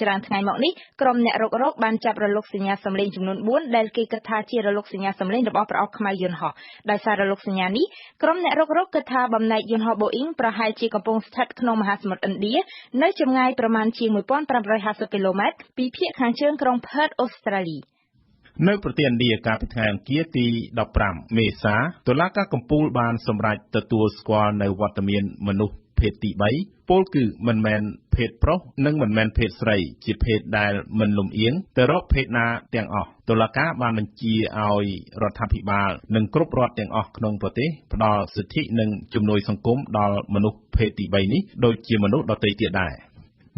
ច្រើនថ្ងៃមកនេះក្រុមអ្នករុករកបានចាប់រលកសញ្ញាសំឡេងចំនួន4ដែលគេគិតថាជារលកសញ្ញាសំឡេងរបស់ប្រអប់ខ្មៅយន្តហោះដោយសាររលកសញ្ញានេះក្រុមអ្នករុករកគិតថាបំណែកយន្តហោះ Boeing ប្រហែលជាកំពុងស្ថិតក្នុងមហាសមុទ្រឥណ្ឌានៅចម្ងាយប្រមាណជា1550គីឡូម៉ែត្រពីភាគខាងជើងក្រុង Perth អូស្ត្រាលីនៅប្រទេសឥណ្ឌាកាលពីថ្ងៃអង្គារទី15មេសាតុលាការកំពូលបានសម្រេចទទួលស្គាល់នៅវត្តមានមនុស្សភេទទី3ពលគឺមិនមែនភេទប្រុសនិងមិនមែនភេទស្រីជាភេទដែលមិនលំអៀងទៅរកភេទណាទាំងអស់តុលាការបានបញ្ជាឲ្យរដ្ឋាភិបាលនិងគ្រប់រដ្ឋទាំងអស់ក្នុងប្រទេសផ្ដល់សិទ្ធិនិងជំនួយសង្គមដល់មនុស្សភេទទី3នេះដូចជាមនុស្សដទៃទៀតដែរ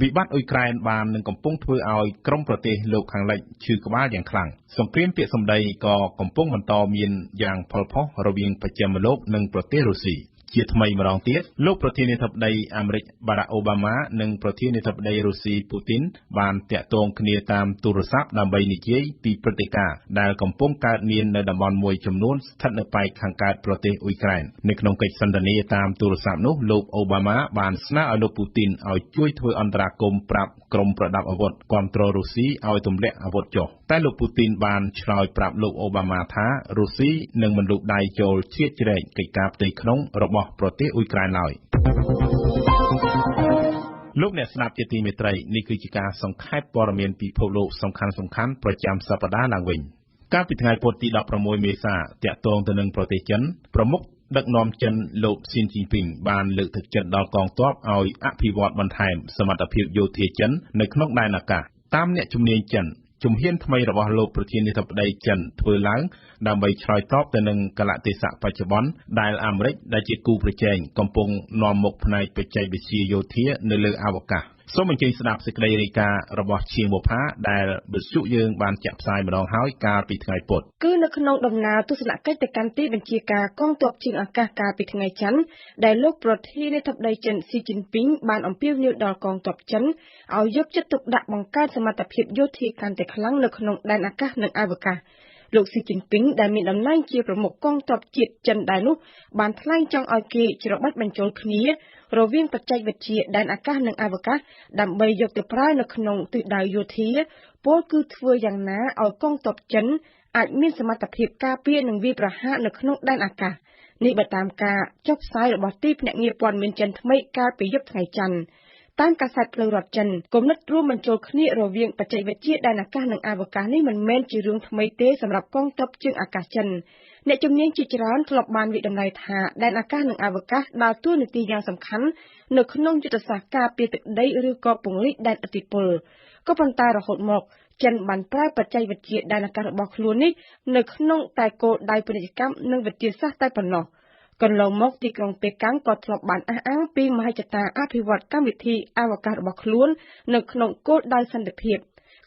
វិបត្តិអ៊ុយក្រែនបាននឹងកំពុងធ្វើឲ្យក្រុមប្រទេសលោកខាងលិចឈឺក្បាលយ៉ាងខ្លាំងសង្គ្រាមពាក្យសម្ដីក៏កំពុងបន្តមានយ៉ាងផុសផុសរវាងបច្ចិមលោកនិងប្រទេសរុស្ស៊ី ជាថ្មីម្ដងទៀតលោកប្រធានាធិបតីអាមេរិកបារ៉ាក់អូបាម៉ានិងប្រធានាធិបតីរុស្ស៊ីពូទីនបានតាក់ទងគ្នាតាមទូរស័ព្ទដើម្បីនិយាយពីព្រឹត្តិការណ៍ដែលកំពុងកើតមាននៅតំបន់មួយចំនួនស្ថិតនៅប៉ែកខាងកើតប្រទេសអ៊ុយក្រែននៅក្នុងកិច្ចសន្ទនាតាមទូរស័ព្ទនោះលោកអូបាម៉ាបានស្នើឲ្យលោកពូទីនឲ្យជួយធ្វើអន្តរាគមន៍ប្រាប់ក្រុមប្រដាប់អាវុធគាំទ្ររុស្ស៊ីឲ្យទម្លាក់អាវុធចុះតែលោកពូទីនបានឆ្លើយប្រាប់លោកអូបាម៉ាថារុស្ស៊ីនឹងមិនលូកដៃចូលជ្រៀតជ្រែកកិច្ចការផ្ទៃក្នុងរបស់ប្រទេសអ៊ុយក្រែនឡើយលោកអ្នកស្ដាប់ជាទីមេត្រីនេះគឺជាការសង្ខេបព័ត៌មានពិភពលោកសំខាន់ៗប្រចាំសប្តាហ៍ឡើងវិញកាលពីថ្ងៃពុធទី16មេសាតាក់ទងទៅនឹងប្រទេសចិនប្រមុខដឹកនាំចិនលោកស៊ីនជីនពីងបានលើកទឹកចិត្តដល់កងទ័ពឲ្យអភិវឌ្ឍបន្ថែមសមត្ថភាពយោធាចិននៅក្នុងដែនអាកាសតាមអ្នកជំនាញចិនជំហានថ្មីរបស់លោកប្រធានាធិបតីចិនធ្វើឡើងដើម្បីឆ្លើយតបទៅនឹងកលៈទេសៈបច្ចុប្បន្នដែលអាមេរិកដែលជាគូប្រជែងកំពុងនាំមុខផ្នែកបច្ចេកវិទ្យាយោធានៅលើអវកាសសូមអញ្ជើញស្ដាប់សេចក្តីរាយការណ៍របស់ឈៀងវផាដែលវិទ្យុយើងបានចាក់ផ្សាយម្ដងហើយកាលពីថ្ងៃពុធគឺនៅក្នុងដំណើរទស្សនកិច្ចទៅកាន់ទីបញ្ជាការកងទ័ពជើងអាកាសកាលពីថ្ងៃច័ន្ទដែលលោកប្រធានាធិបតីចិនស៊ីជីនពីងបានអំពាវនាវដល់កងទ័ពចិនឲ្យយកចិត្តទុកដាក់បង្កើនសមត្ថភាពយោធាកាន់តែខ្លាំងនៅក្នុងដែនអាកាសនិងអវកាសលោកស៊ីជីនពីងដែលមានតំណែងជាប្រមុខកងទ័ពជាតិចិនដែរនោះបានថ្លែងចង់ឲ្យគេច្របាច់បញ្ចូលគ្នារវាងបច្ចេកវិទ្យាដែនអាកាសនិងអវកាសដើម្បីយកទៅប្រើនៅក្នុងទិសដៅយោធាពលគឺធ្វើយ៉ាងណាឲ្យកងទ័ពចិនអាចមានសមត្ថភាពការពារនិងវាយប្រហារនៅក្នុងដែនអាកាសនេះបើតាមការចុះផ្សាយរបស់ទីភ្នាក់ងារព័ត៌មានចិនថ្មីកាលពីយប់ថ្ងៃច័ន្ទតាមកាសែតផ្លូវរដ្ឋចិនគំនិតរួមបញ្ចូលគ្នារវាងបច្ចេកវិទ្យាដែនអាកាសនិងអវកាសនេះមិនមែនជារឿងថ្មីទេសម្រាប់កងទ័ពជើងអាកាសចិនអ្នកជំនាញជាច្រើនធ្លាប់បានវិដំណ័យថាដែនអាកាសនិងអវកាសដើរតួនាទីយ៉ាងសំខាន់នៅក្នុងយុទ្ធសាស្ត្រការពារទឹកដីឬក៏ពង្រីកដែនឥទ្ធិពលក៏ប៉ុន្តែរហូតមកចិនបានប្រើបច្ចេកវិទ្យាដែនអាកាសរបស់ខ្លួននេះនៅក្នុងតែគោលដៅពាណិជ្ជកម្មនិងវិទ្យាសាស្ត្រតែប៉ុណ្ណោះកន្លងមកទីក្រុងប៉េកាំងក៏ធ្លាប់បានអះអាងពីមហិច្ឆតាអភិវឌ្ឍកម្មវិធីអវកាសរបស់ខ្លួននៅក្នុងគោលដៅសន្តិភាព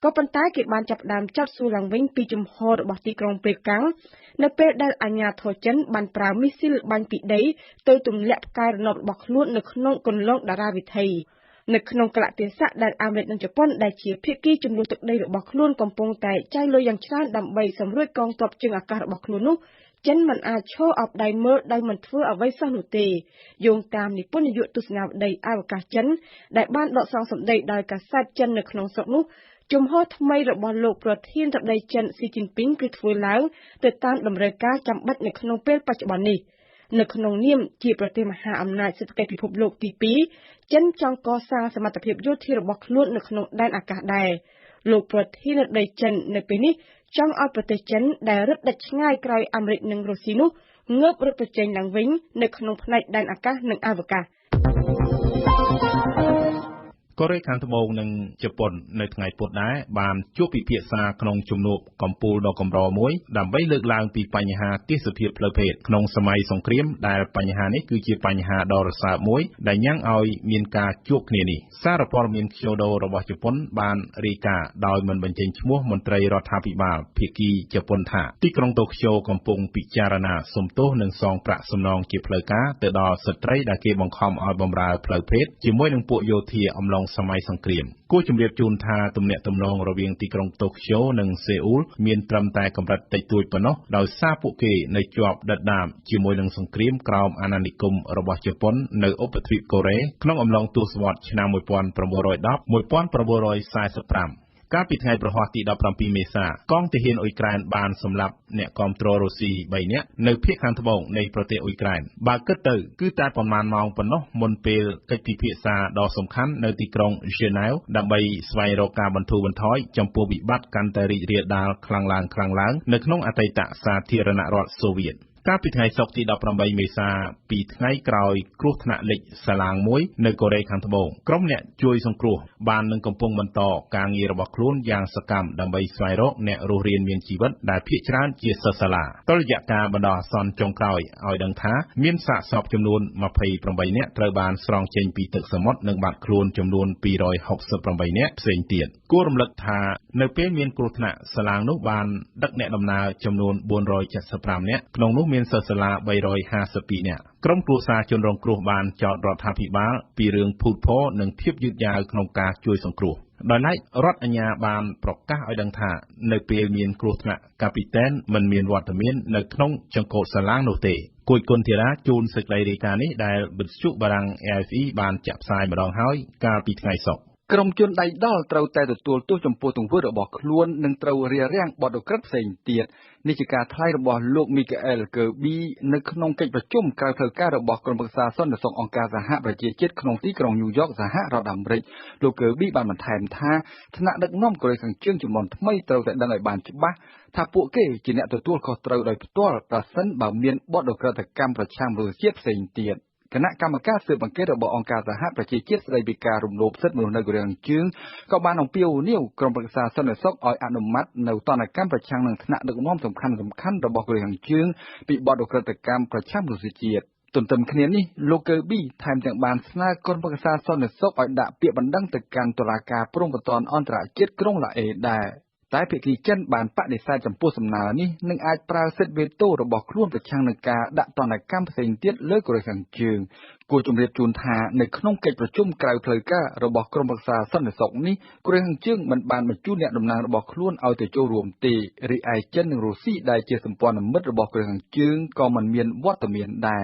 ក៏ប៉ុន្តែគេបានចាប់ផ្ដើមចោទសួរឡើងវិញពីជំហររបស់ទីក្រុងប៉េកាំងនៅពេលដែលអាជ្ញាធរចិនបានប្រើមីស៊ីលបាញ់ពីដីទៅទម្លាក់ផ្កាយរណបរបស់ខ្លួននៅក្នុងគន្លងតារាវិថីនៅក្នុងកលៈទេសៈដែលអាមេរិកនិងជប៉ុនដែលជាភាគីចំនួនទឹកដីរបស់ខ្លួនកំពុងតែចាយលុយយ៉ាងច្រើនដើម្បីសម្រួលកងទ័ពជើងអាកាសរបស់ខ្លួននោះចិនមិនអាចឈរអបដៃមើលដោយមិនធ្វើអ្វីសោះនោះទេយោងតាមនិពន្ធនាយកទស្សនាវដ្តីអវកាសចិនដែលបានដកស្រង់សម្ដីដោយកាសែតចិននៅក្នុងស្រុកនោះជំហរថ្មីរបស់លោកប្រធានាធិបតីចិនស៊ីជីនពីងគឺធ្វើឡើងទៅតាមតម្រូវការចាំបាច់នៅក្នុងពេលបច្ចុប្បន្ននេះនៅក្នុងនាមជាប្រទេសមហាអំណាចសេដ្ឋកិច្ចពិភពលោកទី2ចិនចង់កសាងសមត្ថភាពយោធារបស់ខ្លួននៅក្នុងដែនអាកាសដែរលោកប្រធានាធិបតីចិននៅពេលនេះចង់ឲ្យប្រទេសចិនដែលរឹតដាច់ឆ្ងាយក្រោយអាមេរិកនិងរុស្ស៊ីនោះងើបរត់ប្រជែងឡើងវិញនៅក្នុងផ្នែកដែនអាកាសនិងអវកាសកូរ៉េខាងត្បូងនិងជប៉ុននៅថ្ងៃពុធដែរបានជួបពិភាក្សាក្នុងជំនួបកំពូលដ៏កម្រមួយដើម្បីលើកឡើងពីបញ្ហាទេសភាពផ្លូវភេទក្នុងសម័យសង្គ្រាមដែលបញ្ហានេះគឺជាបញ្ហាដ៏រសើបមួយដែលញ៉ាំងឲ្យមានការជួបគ្នានេះសារព័ត៌មាន Kyodo របស់ជប៉ុនបានរាយការណ៍ដោយមិនបញ្ចេញឈ្មោះមន្ត្រីរដ្ឋាភិបាលភាគីជប៉ុនថាទីក្រុងតូក្យូកំពុងពិចារណាសុំទោសនិងសងប្រាក់សំណងជាផ្លូវការទៅដល់ស្ត្រីដែលគេបង្ខំឲ្យបម្រើផ្លូវភេទជាមួយនឹងពួកយោធាអំឡុងសម័យសង្គ្រាមគួរជម្រាបជូនថាទំនាក់ទំនងរវាងទីក្រុងតូក្យូនិងសេអ៊ូលមានត្រឹមតែកម្រិតតិចតួចប៉ុណ្ណោះដោយសារពួកគេនៅជាប់ដិតដាមជាមួយនឹងសង្គ្រាមក្រោមអាណានិគមរបស់ជប៉ុននៅឧបទ្វីបកូរ៉េក្នុងអំឡុងទសវត្សរ៍ឆ្នាំ1910-1945កាលពីថ្ងៃប្រហ័សទី17មេសាកងទាហានអ៊ុយក្រែនបានសម្លាប់អ្នកគាំទ្ររុស្ស៊ី3នាក់នៅភាគខាងត្បូងនៃប្រទេសអ៊ុយក្រែនបើគិតទៅគឺតែប៉ុន្មានម៉ោងប៉ុណ្ណោះមុនពេលកិច្ចពិភាក្សាដ៏សំខាន់នៅទីក្រុងហ្សឺណែវដើម្បីស្វែងរកការបន្ធូរបន្ថយចំពោះវិបត្តិកាន់តែរីករាលដាលខ្លាំងឡើងនៅក្នុងអតីតសាធារណរដ្ឋសូវៀតកាលពីថ្ងៃសុក្រទី18មេសាពីថ្ងៃក្រោយគ្រោះថ្នាក់លេខសាឡាងមួយនៅកូរ៉េខាងត្បូងក្រុមអ្នកជួយសង្គ្រោះបាននឹងកំពុងបន្តការងាររបស់ខ្លួនយ៉ាងសកម្មដើម្បីស្វែងរកអ្នករស់រានមានជីវិតដែលភាគច្រើនជាសិស្សសាលាតុល្យការបណ្ដោះអាសន្នចុងក្រោយឲ្យដឹងថាមានសាកសពចំនួន28នាក់ត្រូវបានស្រង់ចេញពីទឹកសមុទ្រនិងបាត់ខ្លួនចំនួន268នាក់ផ្សេងទៀតគួររំលឹកថានៅពេលមានគ្រោះថ្នាក់សាឡាងនោះបានដឹកអ្នកដំណើរចំនួន475នាក់ក្នុងនោះ មានសិស្សសាលា352នាក់ក្រុមគ្រួសារជនរងគ្រោះបានចោទរដ្ឋាភិបាលពីរឿងភូតភរនិងភាពយឺតយ៉ាវក្នុងការជួយសង្គ្រោះដោយឡែករដ្ឋអាជ្ញាបានប្រកាសឲ្យដឹងថានៅពេលមានគ្រោះថ្នាក់កាពីតែនមិនមានវត្តមាននៅក្នុងចង្កូតសាឡាងនោះទេគួយគុណធីរ៉ាជូនសេចក្តីរាយការណ៍នេះដែលវិទ្យុបារាំង AFE បានចាក់ផ្សាយម្ដងហើយកាលពីថ្ងៃសុក្រក្រុមជនដៃដល់ត្រូវតែទទួលទោសចំពោះទង្វើរបស់ខ្លួននិងត្រូវរារាំងបទឧក្រិដ្ឋផ្សេងទៀតនេះជាការថ្លែងរបស់លោក Michael Kirby នៅក្នុងកិច្ចប្រជុំក្រៅផ្លូវការរបស់ក្រុមប្រឹក្សាសន្តិសុខអង្គការសហប្រជាជាតិក្នុងទីក្រុង New York សហរដ្ឋអាមេរិកលោក Kirby បានបន្ថែមថាថ្នាក់ដឹកនាំកូរ៉េខាងជើងជំនាន់ថ្មីត្រូវតែដឹងឲ្យបានច្បាស់ថាពួកគេជាអ្នកទទួលខុសត្រូវដោយផ្ទាល់ប្រសិនបើមានបទឧក្រិដ្ឋកម្មប្រឆាំងមនុស្សជាតិផ្សេងទៀតគណៈកម្មការស៊ើបអង្កេតរបស់អង្គការសហប្រជាជាតិស្តីពីការរំលោភសិទ្ធិមនុស្សនៅកូរ៉េខាងជើងក៏បានអំពាវនាវក្រុមប្រឹក្សាសន្តិសុខឲ្យអនុម័តនៅទណ្ឌកម្មប្រឆាំងនឹងថ្នាក់ដឹកនាំសំខាន់ៗរបស់កូរ៉េខាងជើងពីបទឧក្រិដ្ឋកម្មប្រឆាំងមនុស្សជាតិទន្ទឹមគ្នានេះលោក Kirby ថែមទាំងបានស្នើក្រុមប្រឹក្សាសន្តិសុខឲ្យដាក់ពាក្យបណ្ដឹងទៅកាន់តុលាការព្រហ្មប្រទានអន្តរជាតិក្រុងឡាអេដែរតែភាគីចិនបានបដិសេធចំពោះសំណើនេះនិងអាចប្រើសិទ្ធិវេតូរបស់ខ្លួនប្រឆាំងនឹងការដាក់ទណ្ឌកម្មផ្សេងទៀតលើកូរ៉េខាងជើងគួរជម្រាបជូនថានៅក្នុងកិច្ចប្រជុំក្រៅផ្លូវការរបស់ក្រុមប្រឹក្សាសន្តិសុខនេះកូរ៉េខាងជើងមិនបានបញ្ជូនអ្នកតំណាងរបស់ខ្លួនឲ្យទៅចូលរួមទេរីឯចិននិងរុស្ស៊ីដែលជាសម្ព័ន្ធមិត្តរបស់កូរ៉េខាងជើងក៏មិនមានវត្តមានដែរ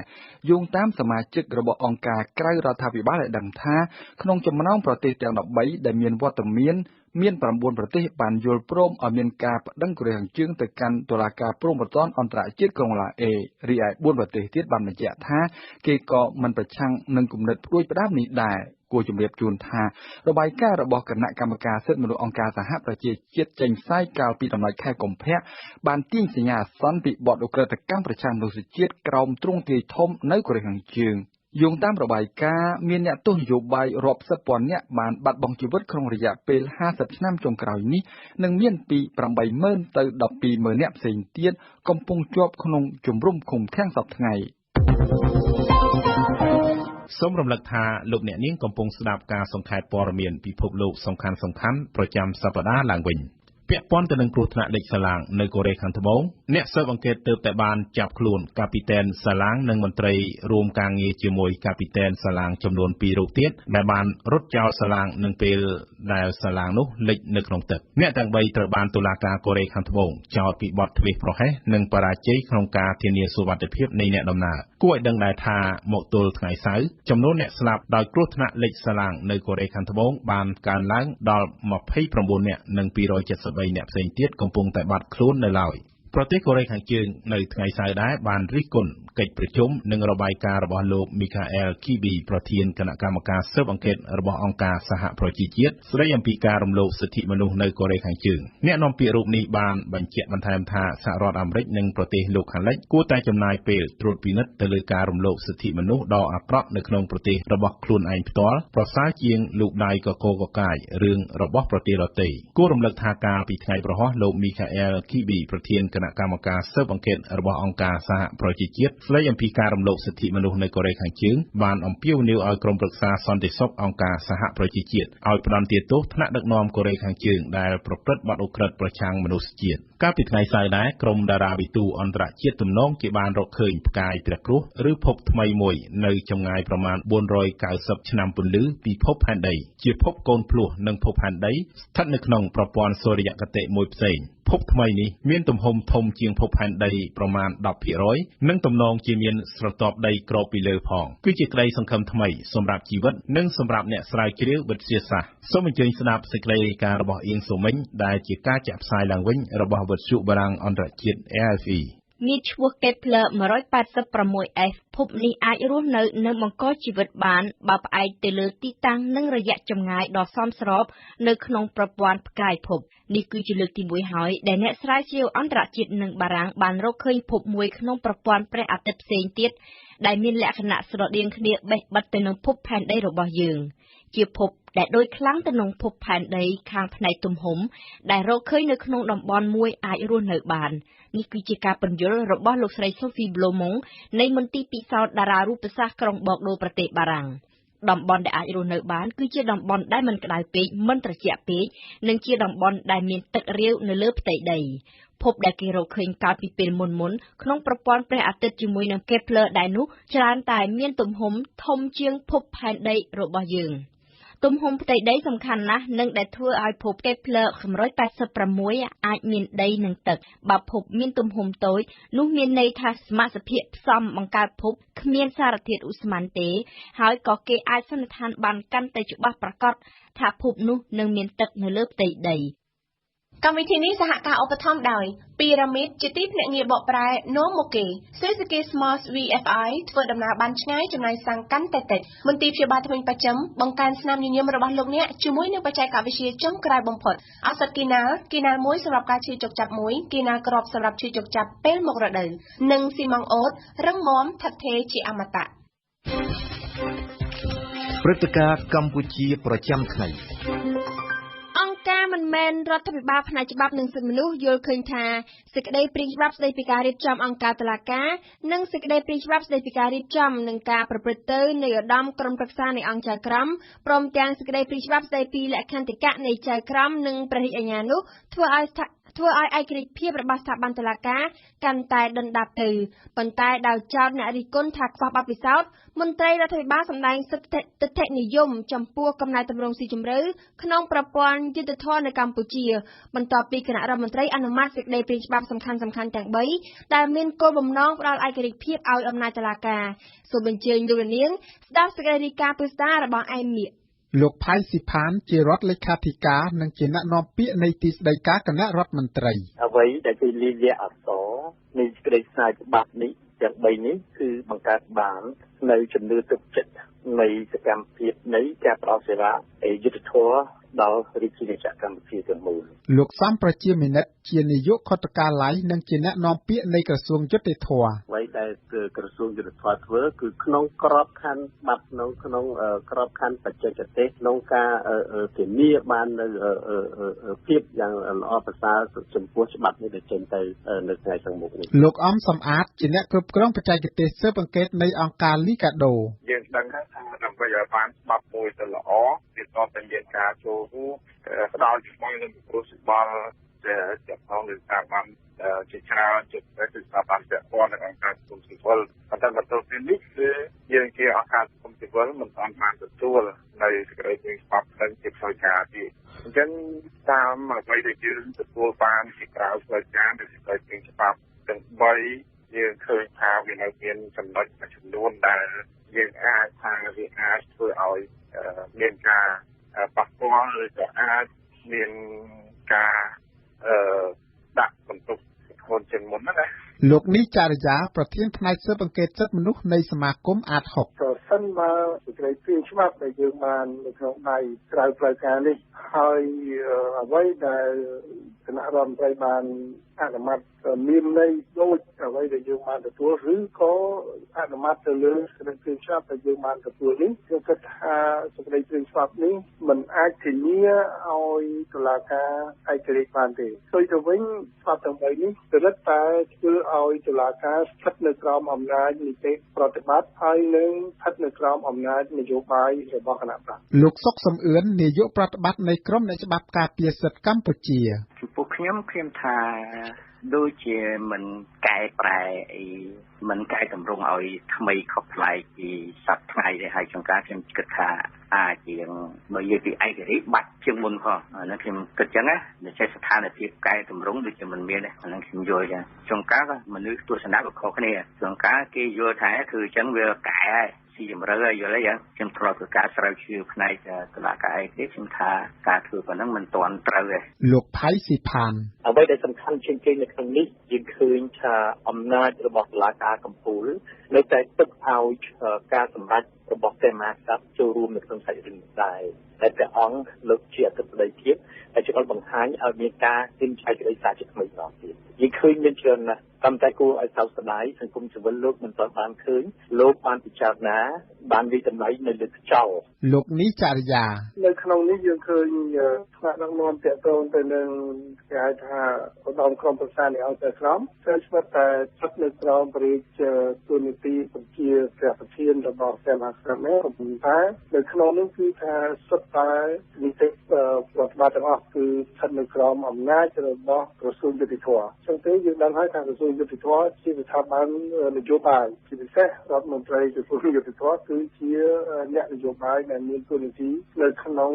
យោងតាមសមាជិករបស់អង្គការក្រៅរដ្ឋាភិបាលបានដឹងថាក្នុងចំណោមប្រទេសទាំង13ដែលមានវត្តមាន9ប្រទេសបានយល់ព្រមឲ្យមានការប្តឹងកូរ៉េខាងជើងទៅកាន់តុលាការព្រហ្មប្រទានអន្តរជាតិក្រុងឡាអេរីឯ4ប្រទេសទៀតបានបញ្ជាក់ថាគេក៏មិនប្រឆាំងនឹងគំនិតផ្ដួចផ្ដើមនេះដែរគួរជម្រាបជូនថារបាយការណ៍របស់គណៈកម្មការសិទ្ធិមនុស្សអង្គការសហប្រជាជាតិចេញផ្សាយកាលពីដំណាច់ខែកុម្ភៈបានទាញសញ្ញាអាសន្នពីបទឧក្រិដ្ឋកម្មប្រឆាំងមនុស្សជាតិក្រោមទ្រង់ទ្រាយធំនៅកូរ៉េខាងជើងយោងតាមរបាយការណ៍មានអ្នកទោសនយោបាយរាប់សិបពាន់នាក់បានបាត់បង់ជីវិតក្នុងរយៈពេល50ឆ្នាំចុងក្រោយនេះនិងមានពី80000ទៅ120,000នាក់ផ្សេងទៀតកំពុងជាប់ក្នុងជំរំឃុំឃាំងសពថ្ងៃសូមរំលឹកថាលោកអ្នកនាងកំពុងស្ដាប់ការសង្ខេបព័ត៌មានពិភពលោកសំខាន់ៗប្រចាំសប្តាហ៍ឡើងវិញពាក់ព័ន្ធទៅនឹងគ្រោះថ្នាក់លេខសាឡាងនៅកូរ៉េខាងត្បូងអ្នកស៊ើបអង្កេតទើបតែបានចាប់ខ្លួនកាពីតែនសាឡាងនិងមន្ត្រីរួមការងារជាមួយកាពីតែនសាឡាងចំនួន2រូបទៀតដែលបានរត់ចោលសាឡាងនឹងពេលដែលសាឡាងនោះលិចនៅក្នុងទឹកអ្នកទាំង3ត្រូវបានតុលាការកូរ៉េខាងត្បូងចោទពីបទធ្វេសប្រហែសនិងបរាជ័យក្នុងការធានាសុវត្ថិភាពនៃអ្នកដំណើរគួរឲ្យដឹងដែរថាមកទល់ថ្ងៃសៅរ៍ចំនួនអ្នកស្លាប់ដោយគ្រោះថ្នាក់លេខសាឡាងនៅកូរ៉េខាងត្បូងបានកើនឡើងដល់29នាក់និង273អ្នកផ្សេងទៀតកំពុងតែបាត់ខ្លួននៅឡើយប្រទេសកូរ៉េខាងជើងនៅថ្ងៃសៅរ៍ដែរបានរិះគន់កិច្ចប្រជុំនិងរបាយការណ៍របស់លោក Michael Kirby ប្រធានគណៈកម្មការស៊ើបអង្កេតរបស់អង្គការសហប្រជាជាតិស្ដីអំពីការរំលោភសិទ្ធិមនុស្សនៅកូរ៉េខាងជើងអ្នកនាំពាក្យរូបនេះបានបញ្ជាក់បន្ថែមថាសហរដ្ឋអាមេរិកនិងប្រទេសលោកខាងលិចគួរតែចំណាយពេលត្រួតពិនិត្យទៅលើការរំលោភសិទ្ធិមនុស្សដ៏អាក្រក់នៅក្នុងប្រទេសរបស់ខ្លួនឯងផ្ទាល់ប្រសើរជាងលូកដៃកកកកាយរឿងរបស់ប្រទេសដទៃគួររំលឹកថាកាលពីថ្ងៃប្រហោះលោក Michael Kirby ប្រធានគណៈកម្មការស៊ើបអង្កេតរបស់អង្គការសហប្រជាជាតិស្ដីអំពីការរំលោភសិទ្ធិមនុស្សនៅកូរ៉េខាងជើងបានអំពាវនាវឲ្យក្រុមប្រឹក្សាសន្តិសុខអង្គការសហប្រជាជាតិឲ្យផ្តន្ទាទោសថ្នាក់ដឹកនាំកូរ៉េខាងជើងដែលប្រព្រឹត្តបទឧក្រិដ្ឋប្រឆាំងមនុស្សជាតិកាលពីថ្ងៃសៅរ៍ដែរក្រុមតារាវិទូអន្តរជាតិទំនងជាបានរកឃើញផ្កាយព្រះគ្រោះឬភពថ្មីមួយនៅចម្ងាយប្រមាណ490ឆ្នាំពន្លឺពីភពផែនដីជាភពកូនភ្លោះនិងភពផែនដីស្ថិតនៅក្នុងប្រព័ន្ធសូរ្យគតិមួយផ្សេងភពថ្មីនេះមានទំហំធំជាងភពផែនដីប្រមាណ 10% និងទំនងជាមានស្រទាប់ដីគ្របពីលើផងគឺជាក្តីសង្ឃឹមថ្មីសម្រាប់ជីវិតនិងសម្រាប់អ្នកស្រាវជ្រាវវិទ្យាសាស្ត្រសូមអញ្ជើញស្ដាប់សេចក្តីរាយការណ៍របស់អៀងសូមិញដែលជាការចាក់ផ្សាយឡើងវិញរបស់វិទ្យុបារាំងអន្តរជាតិ AFE ងារឈ្មោះ Kepler 186f ភពនេះអាចរស់នៅនិងបង្កជីវិតបានបើផ្អែកទៅលើទីតាំងនិងរយៈចម្ងាយដ៏សមស្របនៅក្នុងប្រព័ន្ធផ្កាយភពនេះគឺជាលើកទី1ហើយដែលអ្នកស្រាវជ្រាវអន្តរជាតិនិងបារាំងបានរកឃើញភពមួយក្នុងប្រព័ន្ធព្រះអាទិត្យផ្សេងទៀតដែលមានលក្ខណៈស្រដៀងគ្នាបេះបិទទៅនឹងភពផែនដីរបស់យើងជាភពដែលដូចខ្លាំងទៅនឹងភពផែនដីខាងផ្នែកទំហំដែលរកឃើញនៅក្នុងតំបន់មួយអាចរស់នៅបាននេះគឺជាការពន្យល់របស់លោកស្រី Sophie Blomong នៃមន្ទីរពិសោធន៍តារារូបសាស្ត្រក្រុងបូកដូប្រទេសបារាំងតំបន់ដែលអាចរស់នៅបានគឺជាតំបន់ដែលមិនក្តៅពេកមិនត្រជាក់ពេកនិងជាតំបន់ដែលមានទឹករាវនៅលើផ្ទៃដី ភពដែលគេរកឃើញកាលពីពេលមុនក្នុងប្រព័ន្ធព្រះអាទិត្យជាមួយនឹង Kepler ដែរនោះច្រើនតែមានទំហំធំជាងភពផែនដីរបស់យើងទំហំផ្ទៃដីសំខាន់ណាស់និងដែលធ្វើឲ្យភព Kepler 186អាចមានដីនិងទឹកបើភពមានទំហំតូចនោះមានន័យថាសមាសភាពផ្សំបង្កើតភពគ្មានសារធាតុឧស្ម័នទេហើយក៏គេអាចសន្និដ្ឋានបានកាន់តែច្បាស់ប្រាកដថាភពនោះនឹងមានទឹកនៅលើផ្ទៃដីកម្មវិធីនេះសហការឧបត្ថម្ភដោយ Pyramid ជាទីភ្នាក់ងារបកប្រែ Nomoke Suzuki Smart VFI ធ្វើដំណើរបានឆ្ងាយចំណាយសាំងកាន់តែតិចមន្ទីរព្យាបាលធ្មេញបច្ចឹមបង្កើនស្នាមញញឹមរបស់លោកអ្នកជាមួយនឹងបច្ចេកវិទ្យាចុងក្រោយបំផុតឱសថគីណាល់មួយសម្រាប់ការឈឺចុកចាប់មួយគីណាល់គ្រាប់សម្រាប់ឈឺចុកចាប់ពេលមករដូវនិងស៊ីម៉ងអូតរឹងមាំថិតថេរជាអមតៈព្រឹត្តិការណ៍កម្ពុជាប្រចាំថ្ងៃអង្គការមិនមែនរដ្ឋាភិបាលផ្នែកច្បាប់និងសិទ្ធិមនុស្សយល់ឃើញថាសេចក្តីព្រាងច្បាប់ស្តីពីការរៀបចំអង្គការតុលាការនិងសេចក្តីព្រាងច្បាប់ស្តីពីការរៀបចំនិងការប្រព្រឹត្តទៅនៃឧត្តមក្រុមប្រឹក្សានៃអង្គចៅក្រមព្រមទាំងសេចក្តីព្រាងច្បាប់ស្តីពីលក្ខន្តិកៈនៃចៅក្រមនិងព្រះរាជអាជ្ញានោះធ្វើឲ្យឯករាជ្យភាពរបស់ស្ថាប័នតុលាការកាន់តែដុនដាបទៅប៉ុន្តែដោយចោទអ្នករិះគន់ថាខ្វះបទពិសោធន៍មន្ត្រីរដ្ឋាភិបាលសម្ដែងសិទ្ធិទិដ្ឋិនិយមចំពោះកំណែទម្រង់ស៊ីជម្រៅក្នុងប្រព័ន្ធយុត្តិធម៌នៅកម្ពុជាបន្ទាប់ពីគណៈរដ្ឋមន្ត្រីអនុម័តសេចក្តីព្រាងច្បាប់សំខាន់ៗទាំង3ដែលមានគោលបំណងផ្ដល់ឯករាជ្យភាពឲ្យអំណាចតុលាការសូមអញ្ជើញលោកនាងស្ដាប់សេចក្តីរាយការណ៍ពិស្ដាររបស់អែមមៀកលោកផៃស៊ីផានជារដ្ឋលេខាធិការនិងជាអ្នកនាំពាក្យនៃទីស្តីការគណៈរដ្ឋមន្ត្រីអ្វីដែលគេលាយលក្ខអក្សរនៃសេចក្តីស្នើច្បាប់នេះទាំង3នេះគឺបង្កើតបាននៅជំនឿទឹកចិត្តនៃសកម្មភាពនៃការផ្ដល់សេវាយុត្តិធម៌ដល់រាជាណាចក្រកម្ពុជាទាំងមូលលោកសំប្រជាមានិតជានាយកខុទ្ទកាល័យនិងជាអ្នកនាំពាក្យនៃក្រសួងយុត្តិធម៌អ្វីដែលក្រសួងយុត្តិធម៌ធ្វើគឺក្នុងក្របខ័ណ្ឌច្បាប់ក្នុងក្របខ័ណ្ឌបច្ចេកទេសក្នុងការធានាបាននៅភាពយ៉ាងល្អប្រសើរចំពោះច្បាប់នេះដែលចេញទៅនៅថ្ងៃខាងមុខនេះលោកអំសំអាតជាអ្នកគ្រប់គ្រងបច្ចេកទេសស៊ើបអង្កេតនៃអង្គការលីកាដូយើងដឹងថាដើម្បីឲ្យបានច្បាប់មួយទៅល្អវាតតែមានការចូលរួមផ្ដល់ជំនួយនឹងព្រោះសិបល់ជាផងនឹងតាមបានជាច្រើនជាស្ថាប័នពាក់ព័ន្ធនឹងអង្គការសង្គមស៊ីវិលប៉ុន្តែបន្ទាប់ពីនេះគឺយើងជាអង្គការសង្គមស៊ីវិលមិនបានទទួលនៅសេចក្តីព្រាងច្បាប់នឹងជាផ្លូវការទេអញ្ចឹងតាមអ្វីដែលយើងទទួលបានជាក្រៅផ្លូវការនៃសេចក្តីព្រាងច្បាប់ទាំង3យើងឃើញថាវានៅមានចំណុចមួយចំនួនដែលយើងអាចថាវាអាចធ្វើឲ្យមានការប៉ះពាល់ឬក៏អាចមានការដាក់បន្ទុកធ្ងន់ជាងមុនណាលោកនេះចារ្យាប្រធានផ្នែកស៊ើបអង្កេតសិទ្ធិមនុស្សនៃសមាគមអាត6ប្រសិនបើសេចក្តីព្រាងច្បាប់ដែលយើងបាននៅក្នុងដៃក្រៅផ្លូវការនេះហើយអ្វីដែលគណៈរដ្ឋមន្ត្រីបានអនុម័តមានន័យដូចអ្វីដែលយើងបានទទួលឬក៏អនុម័តទៅលើសេចក្តីព្រាងច្បាប់ដែលយើងបានទទួលនេះគឺគិតថាសេចក្តីព្រាងច្បាប់នេះមិនអាចធានាឲ្យតុលាការឯករាជ្យបានទេដូចទៅវិញច្បាប់ទាំង3នេះគឺរឹតតែធ្វើឲ្យតុលាការស្ថិតនៅក្រោមអំណាចនីតិប្រតិបត្តិហើយនឹងស្ថិតនៅក្រោមអំណាចនយោបាយរបស់គណៈបកលោកសុកសំអឿននាយកប្រតិបត្តិនៃក្រមអ្នកច្បាប់ការពារសិទ្ធិកម្ពុជាចំពោះខ្ញុំថាដូចជាមិនកែប្រែមិនកែតម្រង់ឲ្យថ្មីខុសប្លែកពីសប្តាហ៍ថ្ងៃទេហើយចង្ការខ្ញុំគិតថាអាចជាងបើនិយាយពីឯករាជ្យបាត់ជាងមុនផងហ្នឹងខ្ញុំគិតចឹងណានៅចេះស្ថានភាពកែតម្រង់ដូចជាមិនមានទេហ្នឹងខ្ញុំយល់ចឹងចង្ការមនុស្សទស្សនៈវាខុសគ្នាចង្ការគេយល់ថាគឺចឹងវាកែហើយជំរឿយល់ទេខ្ញុំធ្លាប់ធ្វើការស្រាវជ្រាវផ្នែកតុលាការឯករាជ្យខ្ញុំថាការធ្វើប៉ុណ្ណឹងមិនទាន់ត្រូវទេលោកផៃស៊ីផានអ្វីដែលសំខាន់ជាងគេនៅក្នុងនេះយើងឃើញថាអំណាចរបស់តុលាការកំពូលនៅតែទុកឲ្យការសម្រេចរបស់ទេមាស័ព្ទចូលរួមនៅក្នុងសាច់រឿងដែរតែព្រះអង្គលោកជាអធិបតីភាពហើយជាបង្ហាញឲ្យមានការទិញឆៃក្តីសារជាថ្មីម្ដងទៀតយើងឃើញមានច្រើនណាស់តាមតែគួរឲ្យសោកស្ដាយសង្គមស៊ីវិលលោកមិនទាន់បានឃើញលោកបានពិចារណាបានវិតម្លៃនៅលើខ្យល់លោកនេះចរិយានៅក្នុងនេះយើងឃើញថ្នាក់ដឹកនាំទាក់ទងទៅនឹងគេហៅថាឧត្តមក្រុមប្រឹក្សានៃអង្គការក្រមគឺស្មាត់តែស្ថិតនៅក្រោមព្រះរាជទូនីតិបញ្ជាព្រះប្រធានរបស់ព្រះមហាក្សត្រនេះប៉ុន្តែនៅក្នុងនោះគឺថាសុទ្ធតែនីតិប្រតិបត្តិទាំងអស់គឺស្ថិតនៅក្រោមអំណាចរបស់ក្រសួងយុតិធម៌អញ្ ចឹងទេយើងដឹងហើយថាក្រសួងយុតិធម៌ជាស្ថាប័ននយោបាយជាពិសេសរដ្ឋមន្ត្រីក្រសួងយុតិធម៌គឺជាអ្នកនយោបាយដែលមានតួនាទីនៅក្នុង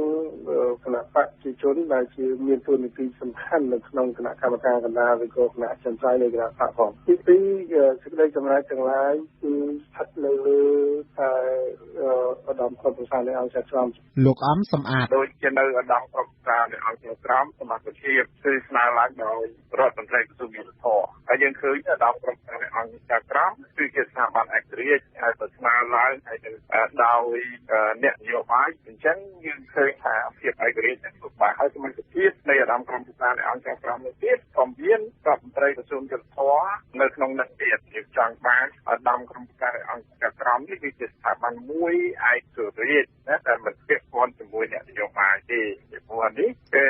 គណៈបកប្រជាជនដែលជាមានតួនាទីសំខាន់នៅក្នុងគណៈកម្មការកណ្ដាលឬក៏គណៈចន្ទ្រៃនៃគណៈបកផងទីពីរសេចក្តីសម្រេចទាំងឡាយគឺស្ថិតនៅលើតែឧត្តមក្រុមប្រឹក្សានៃអង្គការក្រមលោកអំសំអាតដូចជានៅឧត្តមក្រុមប្រឹក្សានៃអង្គការក្រមសមត្ថភាពគឺស្នើឡើងដោយរដ្ឋមន្ត្រីក្រសួងយុតិធម៌ហើយយើងឃើញឧត្តមក្រុមប្រឹក្សានៃអង្គការក្រមគឺជាស្ថាប័នឯករាជ្យហើយក៏ស្នើឡើងហើយដោយអ្នកនយោបាយអញ្ចឹងយើងឃើញថាភាពឯករាជ្យនឹងពិបាកហើយសមត្ថភាពនៃឧត្តមក្រុមប្រឹក្សានៃអង្គការក្រមនេះទៀតក៏មានរដ្ឋមន្ត្រីក្រសួងយុតិធម៌នៅក្នុងនោះទៀតយើងចង់បានឧត្តមក្រុមប្រឹក្សានៃអង្គការក្រមនេះគឺជាស្ថាប័នមួយឯករាជ្យណាតែមិនពាក់ព័ន្ធជាមួយអ្នកនយោបាយទេពីព្រោះនេះគឺ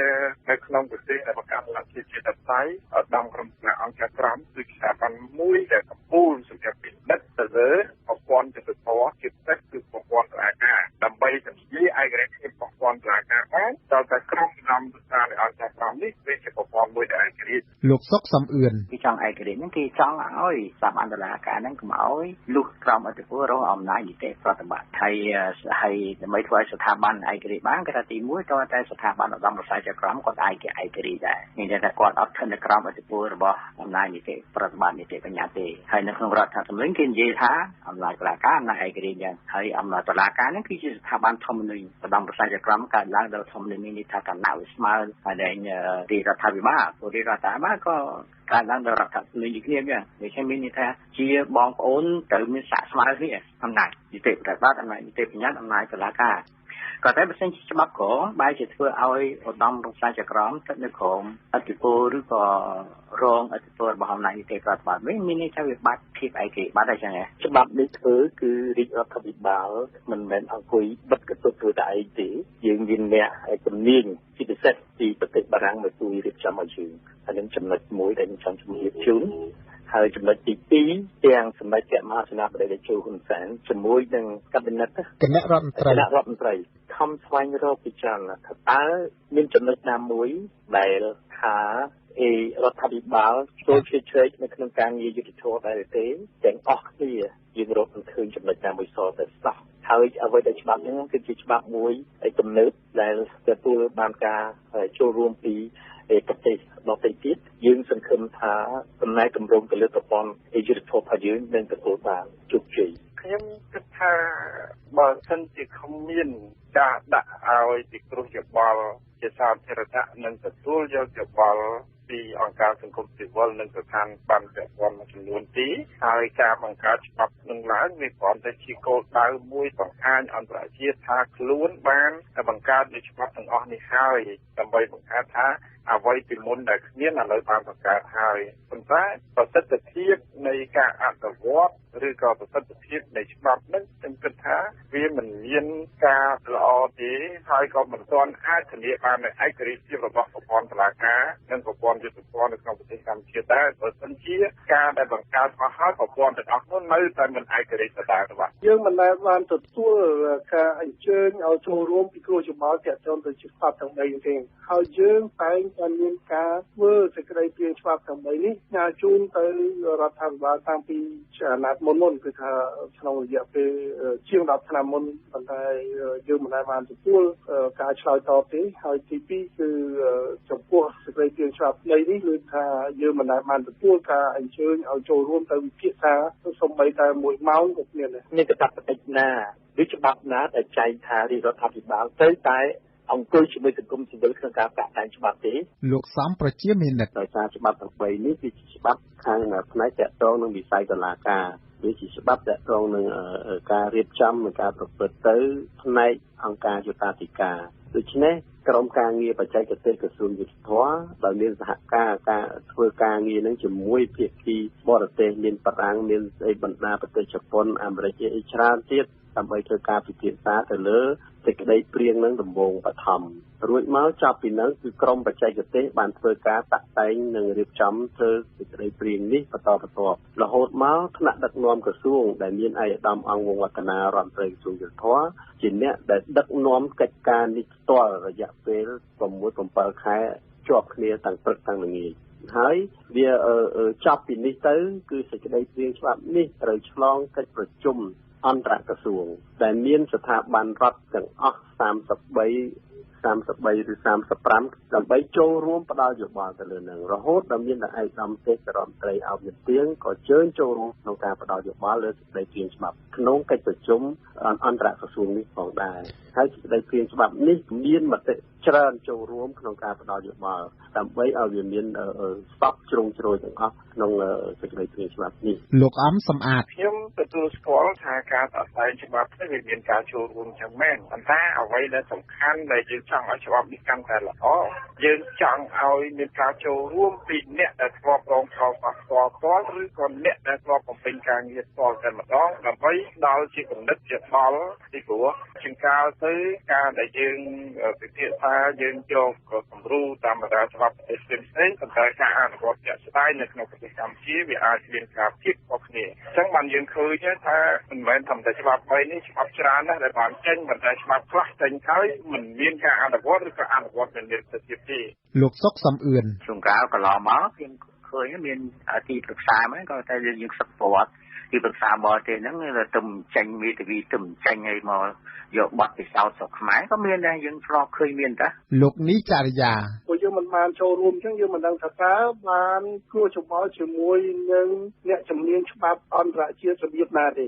នៅក្នុងប្រទេសដែលបង្កើតលទ្ធិជាតិតៃឧត្តមក្រុមប្រឹក្សាអង្គការក្រមគឺជាស្ថាប័នមួយដែលកំពូលសម្រាប់ពិនិត្យទៅលើប្រព័ន្ធយុតិធម៌ជាពិសេសគឺប្រព័ន្ធតុលាការដើម្បីធានាឯករាជ្យភាពប្រព័ន្ធតុលាការបានដល់តែក្រុមឧត្តមប្រឹក្សានៃអង្គការក្រមនេះវាជាប្រព័ន្ធមួយដែលឯករាជ្យលោកសុកសំអឿនគេចង់ឯករាជ្យហ្នឹងគេចង់ឲ្យស្ថាប័នតុលាការហ្នឹងកុំឲ្យលុះក្រមអធិបតេយ្យរងអំណាចនីតិប្រតិបត្តិហើយដើម្បីធ្វើឲ្យស្ថាប័នឯករាជ្យបានគេថាទី1តើតែស្ថាប័នឧត្តមប្រឹក្សាក្រមគាត់ឯករាជ្យដែរមានន័យថាគាត់អត់ស្ថិតនៅក្រោមអធិបតេយ្យរបស់អំណាចនីតិប្រតិបត្តិនីតិបញ្ញត្តិទេហើយនៅក្នុងរដ្ឋធម្មនុញ្ញគេនិយាយថាអំណាចតុលាការអំណាចឯករាជ្យយ៉ាងហើយអំណាចតុលាការហ្នឹងគឺជាស្ថាប័នធម្មនុញ្ញឧត្តមប្រឹក្សាក្រមកើតឡើងដោយធម្មនុញ្ញមានន័យថាកណ្ដាលស្មើហើយដែលរដ្ឋាភិបាលក៏រដ្ឋាភិបាលក៏កើតឡើងដោយរដ្ឋធម្មនុញ្ញគ្នាដែរដូច្នេះមានន័យថាជាបងប្អូនត្រូវមានសាកស្មើគ្នាអំណាចនីតិប្រតិបត្តិអំណាចនីតិបញ្ញត្តិអំណាចតុលាការក៏តែបើសិនជាច្បាប់ក្រមបែរជាធ្វើឲ្យឧត្តមប្រឹក្សាក្រមស្ថិតនៅក្រោមអធិបតេយ្យឬក៏រងអធិបតេយ្យរបស់អំណាចនីតិប្រតិបត្តិវិញមានន័យថាវាបាត់ភាពឯករាជ្យបាត់ហើយចឹងច្បាប់នេះធ្វើគឺរាជរដ្ឋាភិបាលមិនមែនអង្គុយបិទកន្ទុកធ្វើតែឯងទេយើងមានអ្នកជំនាញជាពិសេសពីប្រទេសបារាំងមកជួយរៀបចំឲ្យយើងហើយនឹងចំណុចមួយដែលខ្ញុំចង់ជំរាបជូនហើយចំណុចទី2ទាំងសម្ដេចព្រះមហាសេនាបតីតេជោហ៊ុនសែនជាមួយនឹងកាប៊ីណិតគណៈរដ្ឋមន្ត្រីខំស្វែងរកពិចារណាថាតើមានចំណុចណាមួយដែលថារដ្ឋាភិបាលចូលជ្រៀតជ្រែកនៅក្នុងការងារយុតិធម៌ដែរទេទាំងអស់គ្នាយើងរកមិនឃើញចំណុចណាមួយសល់តែសោះហើយអ្វីដែលច្បាប់នេះគឺជាច្បាប់មួយទំនើបដែលទទួលបានការចូលរួមពីប្រទេសដទៃទៀតយើងសង្ឃឹមថាដំណើរគម្រោងទៅលើប្រព័ន្ធយុតិធម៌របស់យើងនឹងទទួលបានជោគជ័យខ្ញុំគិតថាបើសិនជាគ្មានការដាក់ឲ្យពិគ្រោះយោបល់ជាសាធារណៈនិងទទួលយកយោបល់ពីអង្គការសង្គមស៊ីវិលនិងស្ថាប័នពាក់ព័ន្ធមួយចំនួនទីហើយការបង្កើតច្បាប់នឹងឡើងវាគ្រាន់តែជាគោលដៅមួយបង្ហាញអន្តរជាតិថាខ្លួនបានបង្កើតនូវច្បាប់ទាំងអស់នេះហើយដើម្បីបង្ហាញថាអ្វីពីមុនដែលគ្មានឥឡូវបានបង្កើតហើយប៉ុន្តែប្រសិទ្ធភាពនៃការអនុវត្តឬក៏ប្រសិទ្ធភាពនៃច្បាប់នេះខ្ញុំគិតថាវាមិនមានការល្អទេហើយក៏មិនទាន់អាចធានាបាននូវឯករាជ្យភាពរបស់ប្រព័ន្ធតុលាការនិងប្រព័ន្ធយុត្តិធម៌នៅក្នុងប្រទេសកម្ពុជាដែរបើមិនជាការដែលបង្កើតអស់ហើយប្រព័ន្ធទាំងអស់នោះនៅតែមិនឯករាជ្យដដែលទេបាទយើងមិនដែលបានទទួលការអញ្ជើញឲ្យចូលរួមពិគ្រោះយោបល់ទាក់ទងទៅជាច្បាប់ទាំង3ទេហើយយើងតែងតែមានការធ្វើសេចក្តីព្រាងច្បាប់ទាំង3នេះញ៉ាជូនទៅរដ្ឋាភិបាលតាំងពីអាណត្តិមុនគឺថាក្នុងរយៈពេលជាង10ឆ្នាំមុនប៉ុន្តែយើងមិនដែលបានទទួលការឆ្លើយតបទេហើយទី2គឺចំពោះសេចក្តីព្រាងច្បាប់នេះគឺថាយើងមិនដែលបានទទួលការអញ្ជើញឲ្យចូលរួមទៅវិភាគសូម្បីតែ1ម៉ោងក៏គ្មានដែរមានកាតព្វកិច្ចណាឬច្បាប់ណាដែលចែងថារដ្ឋាភិបាលត្រូវតែអង្គុយជាមួយសង្គមស៊ីវិលក្នុងការប្រាក់តែងច្បាប់ទេលោកសំប្រជាមានិតដោយសារច្បាប់ទាំង3នេះគឺជាច្បាប់ខាងផ្នែកតាក់ទងនឹងវិស័យតុលាការវាជាច្បាប់តាក់ទងនឹងការរៀបចំនិងការប្រព្រឹត្តទៅផ្នែកអង្គការយុត្តាធិការដូច្នេះក្រុមការងារបច្ចេកទេសក្រសួងយុតិធម៌ដែលមានសហការធ្វើការងារនឹងជាមួយភាគីបរទេសមានបារាំងមានបណ្ដាប្រទេសជប៉ុនអាមេរិកជាច្រើនទៀតដើម្បីធ្វើការពិភាក្សាទៅលើសេចក្តីព្រាងនឹងដំបូងបឋមរួចមកចាប់ពីនោះគឺក្រុមបច្ចេកទេសបានធ្វើការតាក់តែងនិងរៀបចំធ្វើសេចក្តីព្រាងនេះបន្តរហូតមកថ្នាក់ដឹកនាំក្រសួងដែលមានឯកឧត្តមអង្គវងវឌ្ឍនារដ្ឋមន្ត្រីក្រសួងយុតិធម៌ជាអ្នកដែលដឹកនាំកិច្ចការនេះផ្ទាល់រយៈពេល 6-7 ខែជាប់គ្នាទាំងព្រឹកទាំងល្ងាច ហើយវាចាប់ពីនេះទៅគឺសេចក្តីព្រាងច្បាប់នេះត្រូវឆ្លងកិច្ចប្រជុំអន្តរក្រសួងដែលមានស្ថាប័នរដ្ឋទាំងអស់33ឬ35ដើម្បីចូលរួមផ្ដល់យោបល់ទៅលើនឹងរហូតដល់មានតែឯកឧត្តមទេសារដ្ឋមន្ត្រីអោបយទៀងក៏ជើញចូលរួមក្នុងការផ្ដល់យោបល់លើសេចក្តីព្រាងច្បាប់ក្នុងកិច្ចប្រជុំអន្តរក្រសួងនេះផងដែរហើយសេចក្តីព្រាងច្បាប់នេះមានមតិច្រើនចូលរួមក្នុងការផ្ដល់យោបល់ដើម្បីឲ្យវាមានស្បជ្រុងជ្រោយទាំងអស់ក្នុងសេចក្តីព្រាងច្បាប់នេះលោកអំសំអាតខ្ញុំទទួលស្គាល់ថាការតាក់តែងច្បាប់នេះវាមានការចូលរួមចឹងមែនប៉ុន្តែអ្វីដែលសំខាន់ដែលយើងចង់ឲ្យច្បាប់នេះកាន់តែល្អយើងចង់ឲ្យមានការចូលរួមពីអ្នកដែលធ្លាប់រងផលប៉ះពាល់ផ្ទាល់ឬក៏អ្នកដែលធ្លាប់បំពេញការងារផ្ទាល់តែម្ដងដើម្បីដល់ជាគំនិតជាផលពីព្រោះជាងកាលទៅការដែលយើងពិភាក្សាយើងយកគំរូតាមបណ្ដាច្បាប់ប្រទេសផ្សេងៗប៉ុន្តែការអនុវត្តជាក់ស្ដែងនៅក្នុងប្រទេសកម្ពុជាវាអាចមានការผิดខុសគ្នាអញ្ចឹងបានយើងឃើញថាមិនមែនត្រឹមតែច្បាប់3នេះច្បាប់ច្រើនណាស់ដែលបានចេញប៉ុន្តែច្បាប់ខ្លះចេញហើយមិនមានការអនុវត្តឬក៏អនុវត្តមិនមានប្រសិទ្ធភាពទេលោកសុកសំអឿនជួនកាលកន្លងមកខ្ញុំឃើញមានទីប្រឹក្សាហ្នឹងក៏តែយើងសឹកប្រវត្តិទីប្រឹក្សាបរទេសហ្នឹងទៅចេញមេធាវីទៅចេញឲ្យមកយកប័ណ្ណពិសោធន៍ស្រុកខ្មែរក៏មានដែរយើងឆ្លងឃើញមានតាលោកនីចរិយាពួកយើងមិនបានចូលរួមអញ្ចឹងយើងមិនដឹងថាតើបានគួរចំបល់ជាមួយនឹងអ្នកជំនាញច្បាប់អន្តរជាតិរបៀបណាទេ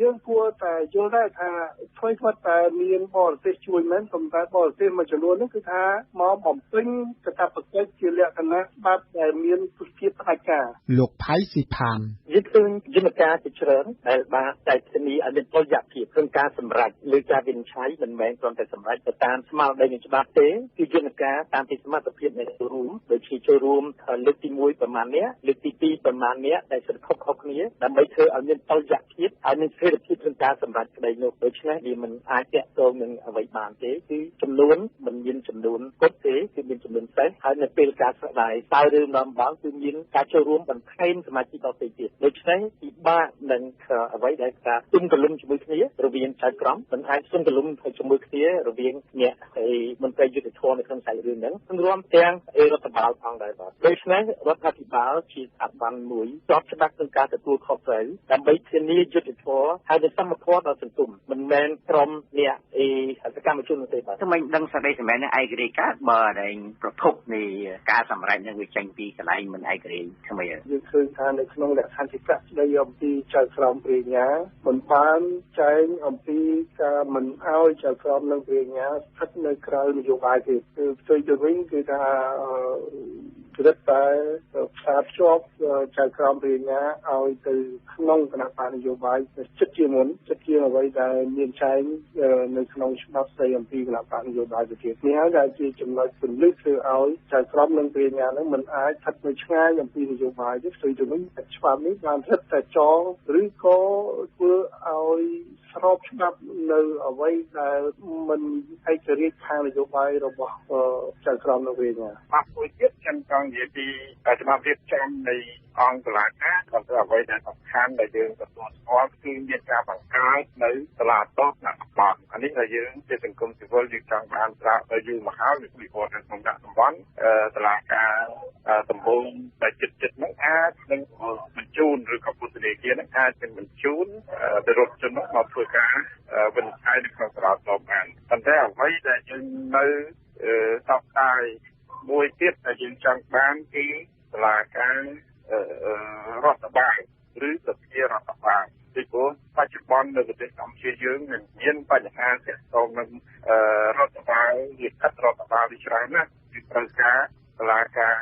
យើងគួរតែយល់ដែរថាធ្វើគាត់តែមានបរទេសជួយមែនប៉ុន្តែបរទេសមួយចំនួនហ្នឹងគឺថាមកបំពេញកាតព្វកិច្ចជាលក្ខណៈច្បាប់ដែលមានទុតិយផ្ដាច់ការលោកផៃស៊ីផានយើងឃើញយន្តការជាច្រើនដែលបានតែធានាឲ្យមានពលរដ្ឋភាពក្នុងការសម្រេចលើការវិនិច្ឆ័យមិនមែនគ្រាន់តែសម្រេចទៅតាមស្មារតីនៃច្បាប់ទេគឺយន្តការតាមពីសមត្ថភាពនៃចូលរួមដូចជាចូលរួមលើកទី1ប្រមាណនេះលើកទី2ប្រមាណនេះដែលសិទ្ធិខុសៗគ្នាដើម្បីធ្វើឲ្យមានពលរដ្ឋភាពឲ្យមានស្ថិរភាពក្នុងការសម្រេចក្តីនោះដូច្នេះវាមិនអាចតាក់ទងនឹងអ្វីបានទេគឺចំនួនមិនមានចំនួនគត់ទេគឺមានចំនួនសេះហើយនៅពេលការស្ដាយតើរឿងដំបងគឺមានការចូលរួមបន្ថែមសមាជិកដទៃទៀតដូច្នេះពិបាកនឹងអ្វីដែលការទុំកលុំជាមួយគ្នារវាងចៅក្រមមិនអាចទុំកលុំជាមួយគ្នារវាងអ្នកមន្ត្រីយុទ្ធធម៌នៅក្នុងខ្សែរឿងហ្នឹងរួមទាំងរដ្ឋបាលផងដែរបាទដូច្នេះរដ្ឋាភិបាលជាស្ថាប័នមួយជាប់ច្បាប់ក្នុងការទទួលខុសត្រូវដើម្បីធានាយុទ្ធធម៌ហើយនឹងសមត្ថភាពដល់សង្គមមិនមែនក្រុមអ្នកសកម្មជនទេបាទខ្ញុំមិនដឹងស្ដីសម្រាប់ឯករាជ្យកាបើតែប្រភពនៃការសម្រេចនឹងវាចេញពីកន្លែងមិនឯករាជ្យថ្មីយើងឃើញថានៅក្នុងលក្ខន្តិកៈស្ដីអំពីចៅក្រមព្រះញ្ញាមិនបានចែងអំពីការមិនឲ្យចៅក្រមនិងព្រះញ្ញាស្ថិតនៅក្រៅនយោបាយទេគឺផ្ទុយទៅវិញគឺថាគិតតែផ្សារភ្ជាប់ចៅក្រមព្រះញ្ញាឲ្យទៅក្នុងគណៈបកនយោបាយចិត្តជាមុនចិត្តជាអ្វីដែលមានចែងនៅក្នុងច្បាប់ស្ដីអំពីគណៈបកនយោបាយទៅទៀតនេះហើយដែលជាចំណុចពន្លឺធ្វើឲ្យចៅក្រមនិងព្រះញ្ញានឹងមិនអាចស្ថិតនៅឆ្ងាយអំពីនយោបាយទេផ្ទុយទៅវិញច្បាប់នេះបានស្ថិតតែចងឬក៏ធ្វើឲ្យស្របច្បាប់នៅអ្វីដែលមិនឯករាជ្យខាងនយោបាយរបស់ចៅក្រមនិងព្រះញ្ញាបាទមួយទៀតខ្ញុំចង់និយាយពីច្បាប់រៀបចំនៃអង្គតុលាការក៏គឺអ្វីដែលសំខាន់ដែលយើងទទួលស្គាល់គឺមានការបង្កើតនៅតុលាការថ្នាក់បកអានេះដែលយើងជាសង្គមស៊ីវិលយើងចង់បានប្រាប់យូរមកហើយវិវត្តនៅក្នុងដាក់តំបន់តុលាការដំបូងដែលចិត្តហ្នឹងអាចនឹងបញ្ជូនឬក៏ពុទ្ធនេគារហ្នឹងអាចនឹងបញ្ជូនទៅរត់ជនមកធ្វើការវិនិច្ឆ័យនៅក្នុងតុលាការបានប៉ុន្តែអ្វីដែលយើងនៅសោកស្ដាយមួយទៀតដែលយើងចង់បានគឺតុលាការរដ្ឋបាលឬសភារដ្ឋបាលពីព្រោះបច្ចុប្បន្ននៅប្រទេសកម្ពុជាយើងមានបញ្ហាទាក់ទងនឹងរដ្ឋបាលវិកត្តរដ្ឋបាលជាច្រើនណាស់គឺត្រូវការតុលាការ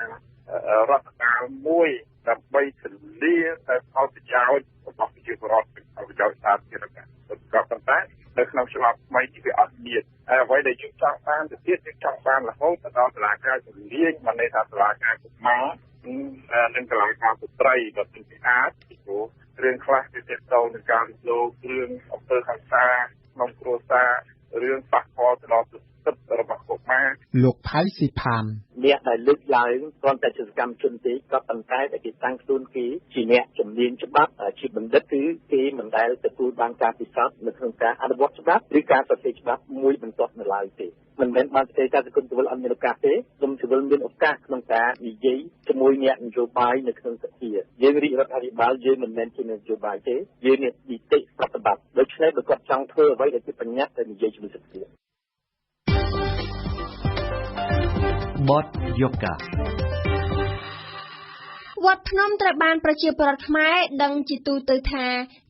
រដ្ឋបាលមួយដើម្បីធានាតែផលប្រយោជន៍របស់ប្រជាពលរដ្ឋផលប្រយោជន៍សាធារណៈក៏ប៉ុន្តែនៅក្នុងច្បាប់ថ្មីនេះវាអត់មានហើយអ្វីដែលយើងចង់បានទៅទៀតយើងចង់បានរហូតដល់តុលាការជំនាញមិនន័យថាតុលាការកុមារនិងតុលាការស្ត្រីក៏เป็นពីអាចពីព្រោះរឿងខ្លះគឺទាក់ទងនឹងការលោករឿងអំពើហិង្សាក្នុងគ្រួសាររឿងប៉ះពាល់ទៅដល់ សិទ្ធិរបស់កុមារ លោកផៃស៊ីផាន អ្នកដែលលើកឡើងគ្រាន់តែជាសកម្មជនទេក៏ប៉ុន្តែតែគេតាំងខ្លួនគេជាអ្នកជំនាញច្បាប់ជាបណ្ឌិតគឺគេមិនដែលទទួលបានការពិសោធន៍នៅក្នុងការអនុវត្តច្បាប់ឬការសរសេរច្បាប់មួយបន្ទាប់នៅឡើយទេមិនមែនបានស្ថិរការសង្គមស៊ីវិលអត់មានឱកាសទេសង្គមស៊ីវិលមានឱកាសក្នុងការនិយាយជាមួយអ្នកនយោបាយនៅក្នុងសភាយើងរាជរដ្ឋាភិបាលយើងមិនមែនជានយោបាយទេយើងមាននីតិប្រតិបត្តិដូច្នេះបើគាត់ចង់ធ្វើអ្វីដែលជាបញ្ញត្តិទៅនិយាយជាមួយសភាបទយូហ្គា វត្តភ្នំត្រូវបានប្រជាពលរដ្ឋខ្មែរដឹងជាទូទៅថា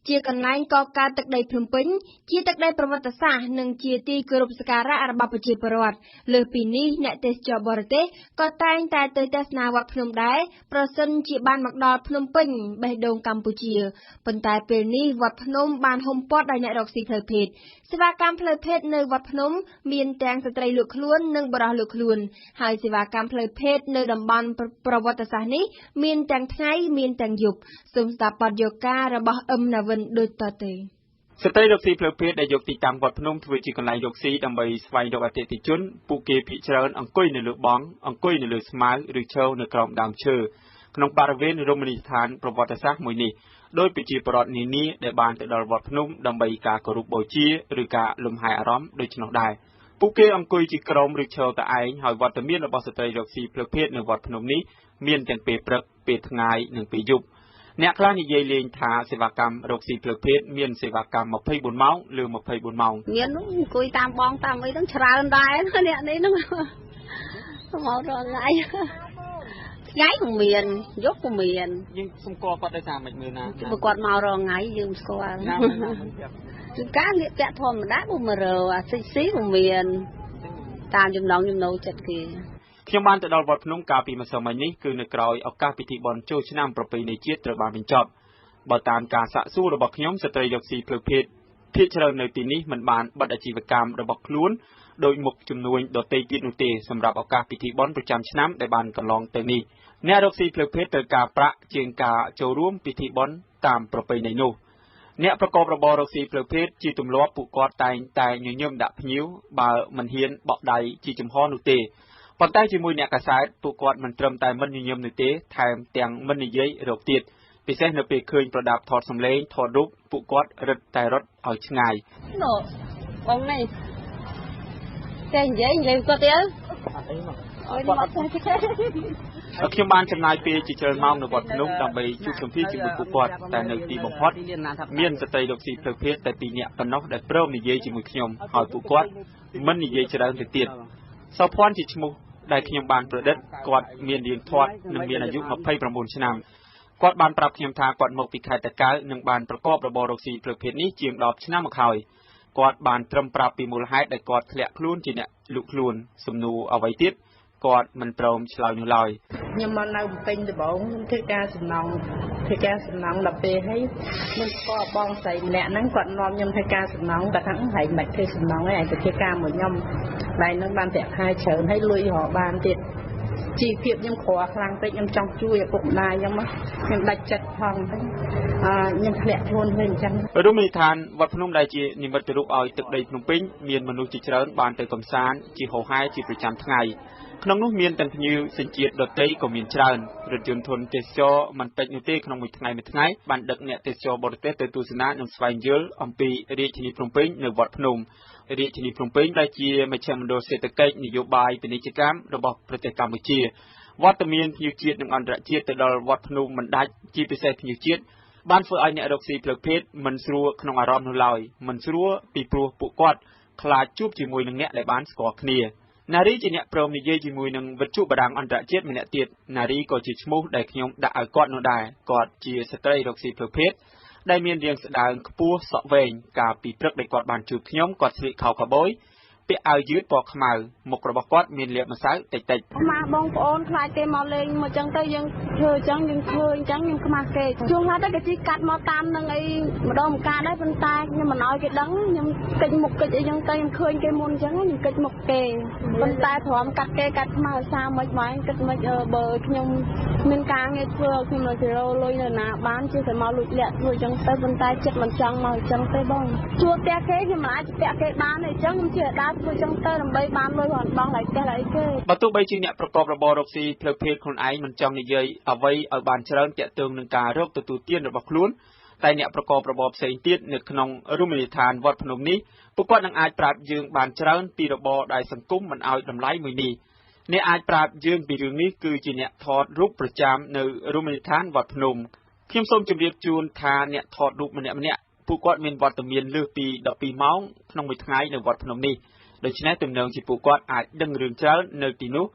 ជាកន្លែងកកើតទឹកដីភ្នំពេញជាទឹកដីប្រវត្តិសាស្ត្រនិងជាទីគោរពសក្ការៈរបស់ប្រជាពលរដ្ឋលើសពីនេះអ្នកទេសចរបរទេសក៏តែងតែទៅទស្សនាវត្តភ្នំដែរប្រសិនជាបានមកដល់ភ្នំពេញបេះដូងកម្ពុជាប៉ុន្តែពេលនេះវត្តភ្នំបានហុំព័ទ្ធដោយអ្នករកស៊ីផ្លូវភេទសេវាកម្មផ្លូវភេទនៅវត្តភ្នំមានទាំងស្ត្រីលក់ខ្លួននិងបុរសលក់ខ្លួនហើយសេវាកម្មផ្លូវភេទនៅតំបន់ប្រវត្តិសាស្ត្រនេះមានទាំងថ្ងៃមានទាំងយប់សូមស្ដាប់បទយូហ្គារបស់អឹមណាវិនដូចតទៅស្ត្រីរកស៊ីផ្លូវភេទដែលយកទីតាំងវត្តភ្នំធ្វើជាកន្លែងរកស៊ីដើម្បីស្វែងរកអតិថិជនពួកគេភាគច្រើនអង្គុយនៅលើបង់អង្គុយនៅលើស្មៅឬឈរនៅក្រោមដើមឈើក្នុងបរិវេណរមណីយដ្ឋានប្រវត្តិសាស្ត្រមួយនេះដោយប្រជាពលរដ្ឋនានាដែលបានទៅដល់វត្តភ្នំដើម្បីការគោរពបូជាឬការលំហែអារម្មណ៍ដូច្នោះដែរពួកគេអង្គុយជាក្រុមឬឈរតែឯងហើយវត្តមានរបស់ស្ត្រីរកស៊ីផ្លូវភេទនៅវត្តភ្នំនេះមានទាំងពេលព្រឹកពេលថ្ងៃនិងពេលយប់អ្នកខ្លះនិយាយលេងថាសេវាកម្មរកស៊ីផ្លូវភេទមានសេវាកម្ម24ម៉ោងឬ24ម៉ោងមានអង្គុយតាមបងតាមអីហ្នឹងច្រើនដែរអ្នកនេះហ្នឹងមករកថ្ងៃថ្ងៃក៏មានយប់ក៏មានយើងសុំស្គាល់គាត់ដោយសារមិនមើលណាបើគាត់មករកថ្ងៃយើងស្គាល់គឺការលៀកពាក់ធម្មតាបើមករកអាស៊ីក៏មានតាមចំណងចំណូលចិត្តគេខ្ញុំបានទៅដល់វត្តភ្នំកាលពីម្សិលមិញនេះគឺនៅក្រោយឱកាសពិធីបុណ្យចូលឆ្នាំប្រពៃណីជាតិត្រូវបានបញ្ចប់បើតាមការសាកសួររបស់ខ្ញុំស្ត្រីរកស៊ីផ្លូវភេទភាគច្រើននៅទីនេះមិនបានបិទអាជីវកម្មរបស់ខ្លួនដោយមុខចំនួនដទៃទៀតនោះទេសម្រាប់ឱកាសពិធីបុណ្យប្រចាំឆ្នាំដែលបានកន្លងទៅនេះអ្នករកស៊ីផ្លូវភេទត្រូវការប្រាក់ជាងការចូលរួមពិធីបុណ្យតាមប្រពៃណីនោះអ្នកប្រកបរបររកស៊ីផ្លូវភេទជាទម្លាប់ពួកគាត់តែងតែញញឹមដាក់ភ្ញៀវបើមិនហ៊ានបក់ដៃជាចំហនោះទេប៉ុន្តែជាមួយអ្នកកាសែតពួកគាត់មិនត្រឹមតែមិនញញឹមនោះទេថែមទាំងមិននិយាយរកទៀតពិសេសនៅពេលឃើញប្រដាប់ថតសម្លេងថតរូបពួកគាត់រត់តែរត់ឲ្យឆ្ងាយបងនេះតែនិយាយគាត់ទៅខ្ញុំបានចំណាយពេលជាច្រើនម៉ោងនៅវត្តភ្នំដើម្បីជួបសម្ភាសជាមួយពួកគាត់តែនៅទីបំផុតមានស្ត្រីរកស៊ីផ្លូវភេទតែ2នាក់ប៉ុណ្ណោះដែលព្រមនិយាយជាមួយខ្ញុំហើយពួកគាត់មិននិយាយច្រើនទៅទៀតសោភ័ណ្ឌជាឈ្មោះដែលខ្ញុំបានប្រឌិតគាត់មានរៀងធាត់និងមានអាយុ29ឆ្នាំគាត់បានប្រាប់ខ្ញុំថាគាត់មកពីខេត្តតាកែវនិងបានប្រកបរបររកស៊ីផ្លូវភេទនេះជាង10ឆ្នាំមកហើយគាត់បានត្រឹមប្រាប់ពីមូលហេតុដែលគាត់ធ្លាក់ខ្លួនជាអ្នកលក់ខ្លួនសំណួរអ្វីទៀតគាត់មិនព្រមឆ្លើយនោះឡើយខ្ញុំមកនៅពេញដំបងធ្វើការសំណងដល់ពេលហើយខ្ញុំស្គាល់បងស្រីម្នាក់ហ្នឹងគាត់នាំខ្ញុំធ្វើការសំណងគាត់ថាហែងមិនធ្វើសំណងឯងទៅធ្វើការមួយខ្ញុំហើយនឹងបានប្រាក់ខែច្រើនហើយលុយរកបានទៀតជីវភាពខ្ញុំក្រខ្លាំងពេកខ្ញុំចង់ជួយឪពុកម្ដាយខ្ញុំដាច់ចិត្តផងខ្ញុំធ្លាក់ខ្លួនវិញអញ្ចឹងរមណីយដ្ឋានវត្តភ្នំដែលជានិមិត្តរូបឲ្យទឹកដីភ្នំពេញមានមនុស្សជាច្រើនបានទៅកំសាន្តជាហូរហែជាប្រចាំថ្ងៃក្នុងនោះមានទាំងភ្ញៀវសញ្ជាតិដទៃក៏មានច្រើនរថយន្តធុនទេសចរមិនពេចនោះទេក្នុងមួយថ្ងៃបានដឹកអ្នកទេសចរបរទេសទៅទស្សនានិងស្វែងយល់អំពីរាជធានីភ្នំពេញនៅវត្តភ្នំរាជធានីភ្នំពេញដែលជាមជ្ឈមណ្ឌលសេដ្ឋកិច្ចនយោបាយពាណិជ្ជកម្មរបស់ប្រទេសកម្ពុជាវត្តមានភ្ញៀវជាតិនិងអន្តរជាតិទៅដល់វត្តភ្នំមិនដាច់ជាពិសេសភ្ញៀវជាតិបានធ្វើឲ្យអ្នករកស៊ីផ្លូវភេទមិនស្រួលក្នុងអារម្មណ៍នោះឡើយមិនស្រួលពីព្រោះពួកគាត់ខ្លាចជួបជាមួយនឹងអ្នកដែលបានស្គាល់គ្នានារីជាអ្នកព្រមនិយាយជាមួយនឹងវិទ្យុបារាំងអន្តរជាតិម្នាក់ទៀតនារីក៏ជាឈ្មោះដែលខ្ញុំដាក់ឲ្យគាត់នោះដែរគាត់ជាស្ត្រីរកស៊ីផ្លូវភេទដែលមានរាងស្ដើងខ្ពស់សក់វែងកាលពីព្រឹកដែលគាត់បានជួបខ្ញុំគាត់ស្លៀកខោកាប៊យពាក់អាវយឺតពណ៌ខ្មៅមុខរបស់គាត់មានលាបម្សៅតិចៗមកបងប្អូនខ្លាចគេមកលេងមកចឹងទៅយើង ធ្វើអញ្ចឹងយើងធ្វើអញ្ចឹងខ្ញុំខ្មាស់គេជួងខ្លះទៅគេជីកាត់មកតាមនឹងអីម្ដងម្កាលដែរប៉ុន្តែខ្ញុំមិនឲ្យគេដឹងខ្ញុំកិច្ចមុខកិច្ចអីចឹងទៅខ្ញុំឃើញគេមុនអញ្ចឹងខ្ញុំកិច្ចមុខគេប៉ុន្តែព្រមកាត់គេកាត់ខ្មៅសារមិនបងគិតមិនបើខ្ញុំមានការងារធ្វើខ្ញុំនៅទៅរលុយនៅណាបានជាតែមកលួចលាក់ធ្វើអញ្ចឹងទៅប៉ុន្តែចិត្តមិនចង់មកអញ្ចឹងទេបងជួបផ្ទះគេខ្ញុំមិនអាចផ្ទះគេបានទេអញ្ចឹងខ្ញុំជាដើរធ្វើអញ្ចឹងទៅដើម្បីបានលុយរហូតបងlạiផ្ទះlạiគេបើទោះបីជាអ្នកប្រកបរបររកស៊ីផ្លូវភេទខ្លួនឯងមិនចង់និយាយអ្វីឲ្យបានច្រើនទាក់ទងនឹងការរកទទួលទានរបស់ខ្លួនតែអ្នកប្រកបរបរផ្សេងទៀតនៅក្នុងរមណីយដ្ឋានវត្តភ្នំនេះពួកគាត់នឹងអាចប្រាប់យើងបានច្រើនពីរបរដែលសង្គមមិនឲ្យតម្លៃមួយនេះអ្នកអាចប្រាប់យើងពីរឿងនេះគឺជាអ្នកថតរូបប្រចាំនៅរមណីយដ្ឋានវត្តភ្នំខ្ញុំសូមជម្រាបជូនថាអ្នកថតរូបម្នាក់ពួកគាត់មានវត្តមានលើសពី12ម៉ោងក្នុងមួយថ្ងៃនៅវត្តភ្នំនេះដូច្នេះទំនងជាពួកគាត់អាចដឹងរឿងច្រើននៅទីនោះ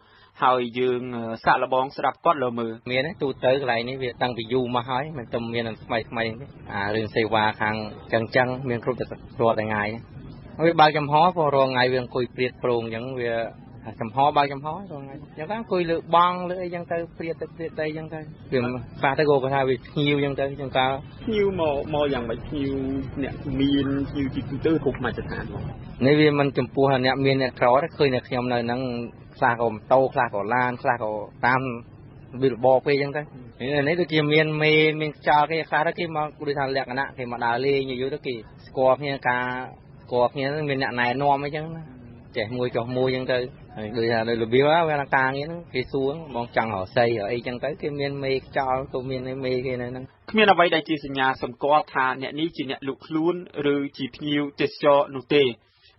ហើយយើងសាក់លបងស្ដាប់គាត់លើមើលមានទូទៅកន្លែងនេះវាតាំងពីយូរមកហើយមិនតែមានថ្មីទេរឿងសេវាខាងចឹងមានគ្រប់តែរាល់ថ្ងៃវាបើកចំហព្រោះរាល់ថ្ងៃវាអង្គុយព្រាតប្រងអញ្ចឹងវាចំហបើកចំហរាល់ថ្ងៃអញ្ចឹងអង្គុយលើបងលើអីអញ្ចឹងទៅព្រាតទៅអញ្ចឹងទៅវាខ្លះទៅគាត់ថាវាភ្ញៀវអញ្ចឹងទៅចង្ការភ្ញៀវមកយ៉ាងម៉េចភ្ញៀវអ្នកមានភ្ញៀវទីទៅគ្រប់មកស្ថាននេះវាមិនចំពោះអ្នកមានអ្នកក្រទេឃើញតែខ្ញុំនៅហ្នឹងខ្លះក៏ម៉ូតូខ្លះក៏ឡានខ្លះក៏តាមវិលបពេកអញ្ចឹងទៅនេះដូចជាមានមេមានខ្យល់គេខ្លះទៅគេមកដូចថាលក្ខណៈគេមកដើរលេងយូរទៅគេស្គាល់គ្នាការស្គាល់គ្នាមានអ្នកណែនាំអីចឹងណាចេះមួយចុះមួយអញ្ចឹងទៅដូចថាដោយរបៀបវាការងារហ្នឹងគេសួរបងចង់រកស្អីអីចឹងទៅគេមានមេខ្យល់ក៏មានមេគេនៅហ្នឹងគ្មានអ្វីដែលជាសញ្ញាសម្គាល់ថាអ្នកនេះជាអ្នកលក់ខ្លួនឬជាភ្ញៀវទេសចរនោះទេ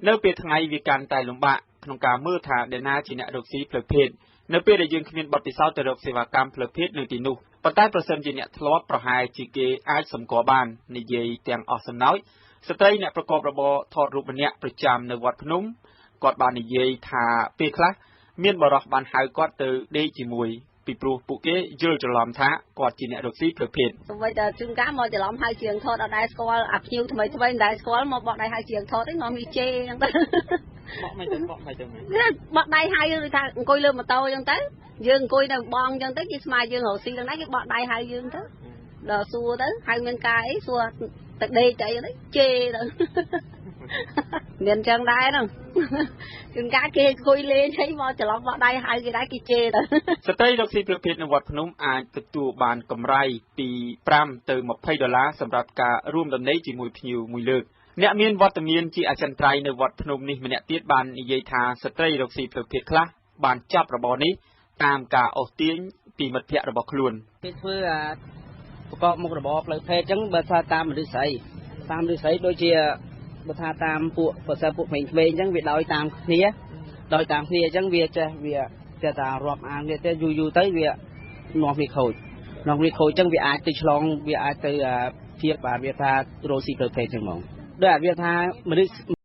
នៅពេលថ្ងៃវាកាន់តែលំបាកក្នុងការមើលថាអ្នកណាជាអ្នករកស៊ីផ្លូវភេទនៅពេលដែលយើងគ្មានបទពិសោធន៍ទៅរកសេវាកម្មផ្លូវភេទនៅទីនោះប៉ុន្តែប្រសិនជាអ្នកធ្លាប់ប្រហែលជាគេអាចសម្គាល់បាននិយាយទាំងអស់សំណោចស្ត្រីអ្នកប្រកបរបរថតរូបម្នាក់ប្រចាំនៅវត្តភ្នំគាត់បាននិយាយថាពេលខ្លះមានបរិសុទ្ធបានហៅគាត់ទៅដេកជាមួយពីព្រោះពួកគេយល់ច្រឡំថាគាត់ជាអ្នករកស៊ីផ្លូវភេទអ្វីតែជួនកាលមកច្រឡំហៅជាងថតអត់ដែរស្គាល់អាភ្ញៀវថ្មីមិនដែរស្គាល់មកបោះដៃហៅជាងថតទេនាំវាជេអញ្ចឹងទៅបោះមិនទៅបោះដៃហៅឬថាអង្គុយលើម៉ូតូអញ្ចឹងទៅយើងអង្គុយនៅបងអញ្ចឹងទៅគេស្មារយើងរកស៊ីដល់ណាគេបោះដៃហៅយើងទៅដល់សួរទៅហៅមានការអីសួរទៅដេកទៅអីទៅជេទៅមានចឹងដែរហ្នឹងជួនកាលគេអង្គុយលេងហើយមកច្រឡំបោះដៃហៅគេដែរគេជេទៅស្ត្រីរកស៊ីប្រភេទនៅវត្តភ្នំអាចទទួលបានកម្រៃពី$5ទៅ$20សម្រាប់ការរួមដំណេកជាមួយភ្ញៀវមួយលើកអ្នកមានវត្តមានជាអចិន្ត្រៃយ៍នៅវត្តភ្នំនេះម្នាក់ទៀតបាននិយាយថាស្ត្រីរកស៊ីប្រភេទខ្លះបានចាប់របរនេះតាមការអូសទាញពីមិត្តភ័ក្តិរបស់ខ្លួនគេធ្វើប្រកបមុខរបរផ្លូវភេទអញ្ចឹងបើថាតាមមនុស្សស្រីដូចជាបើថាតាមពួកប្រសិទ្ធពួកក្មេងៗអញ្ចឹងវាដោយតាមគ្នាអញ្ចឹងវាចេះតែរាប់អានវាទៅយូរទៅវានាំវាខូចអញ្ចឹងវាអាចទៅឆ្លងវាអាចទៅភាពវាថារោស៊ីផ្លូវភេទអញ្ចឹងហ្មងដោយអាវាថាមនុស្ស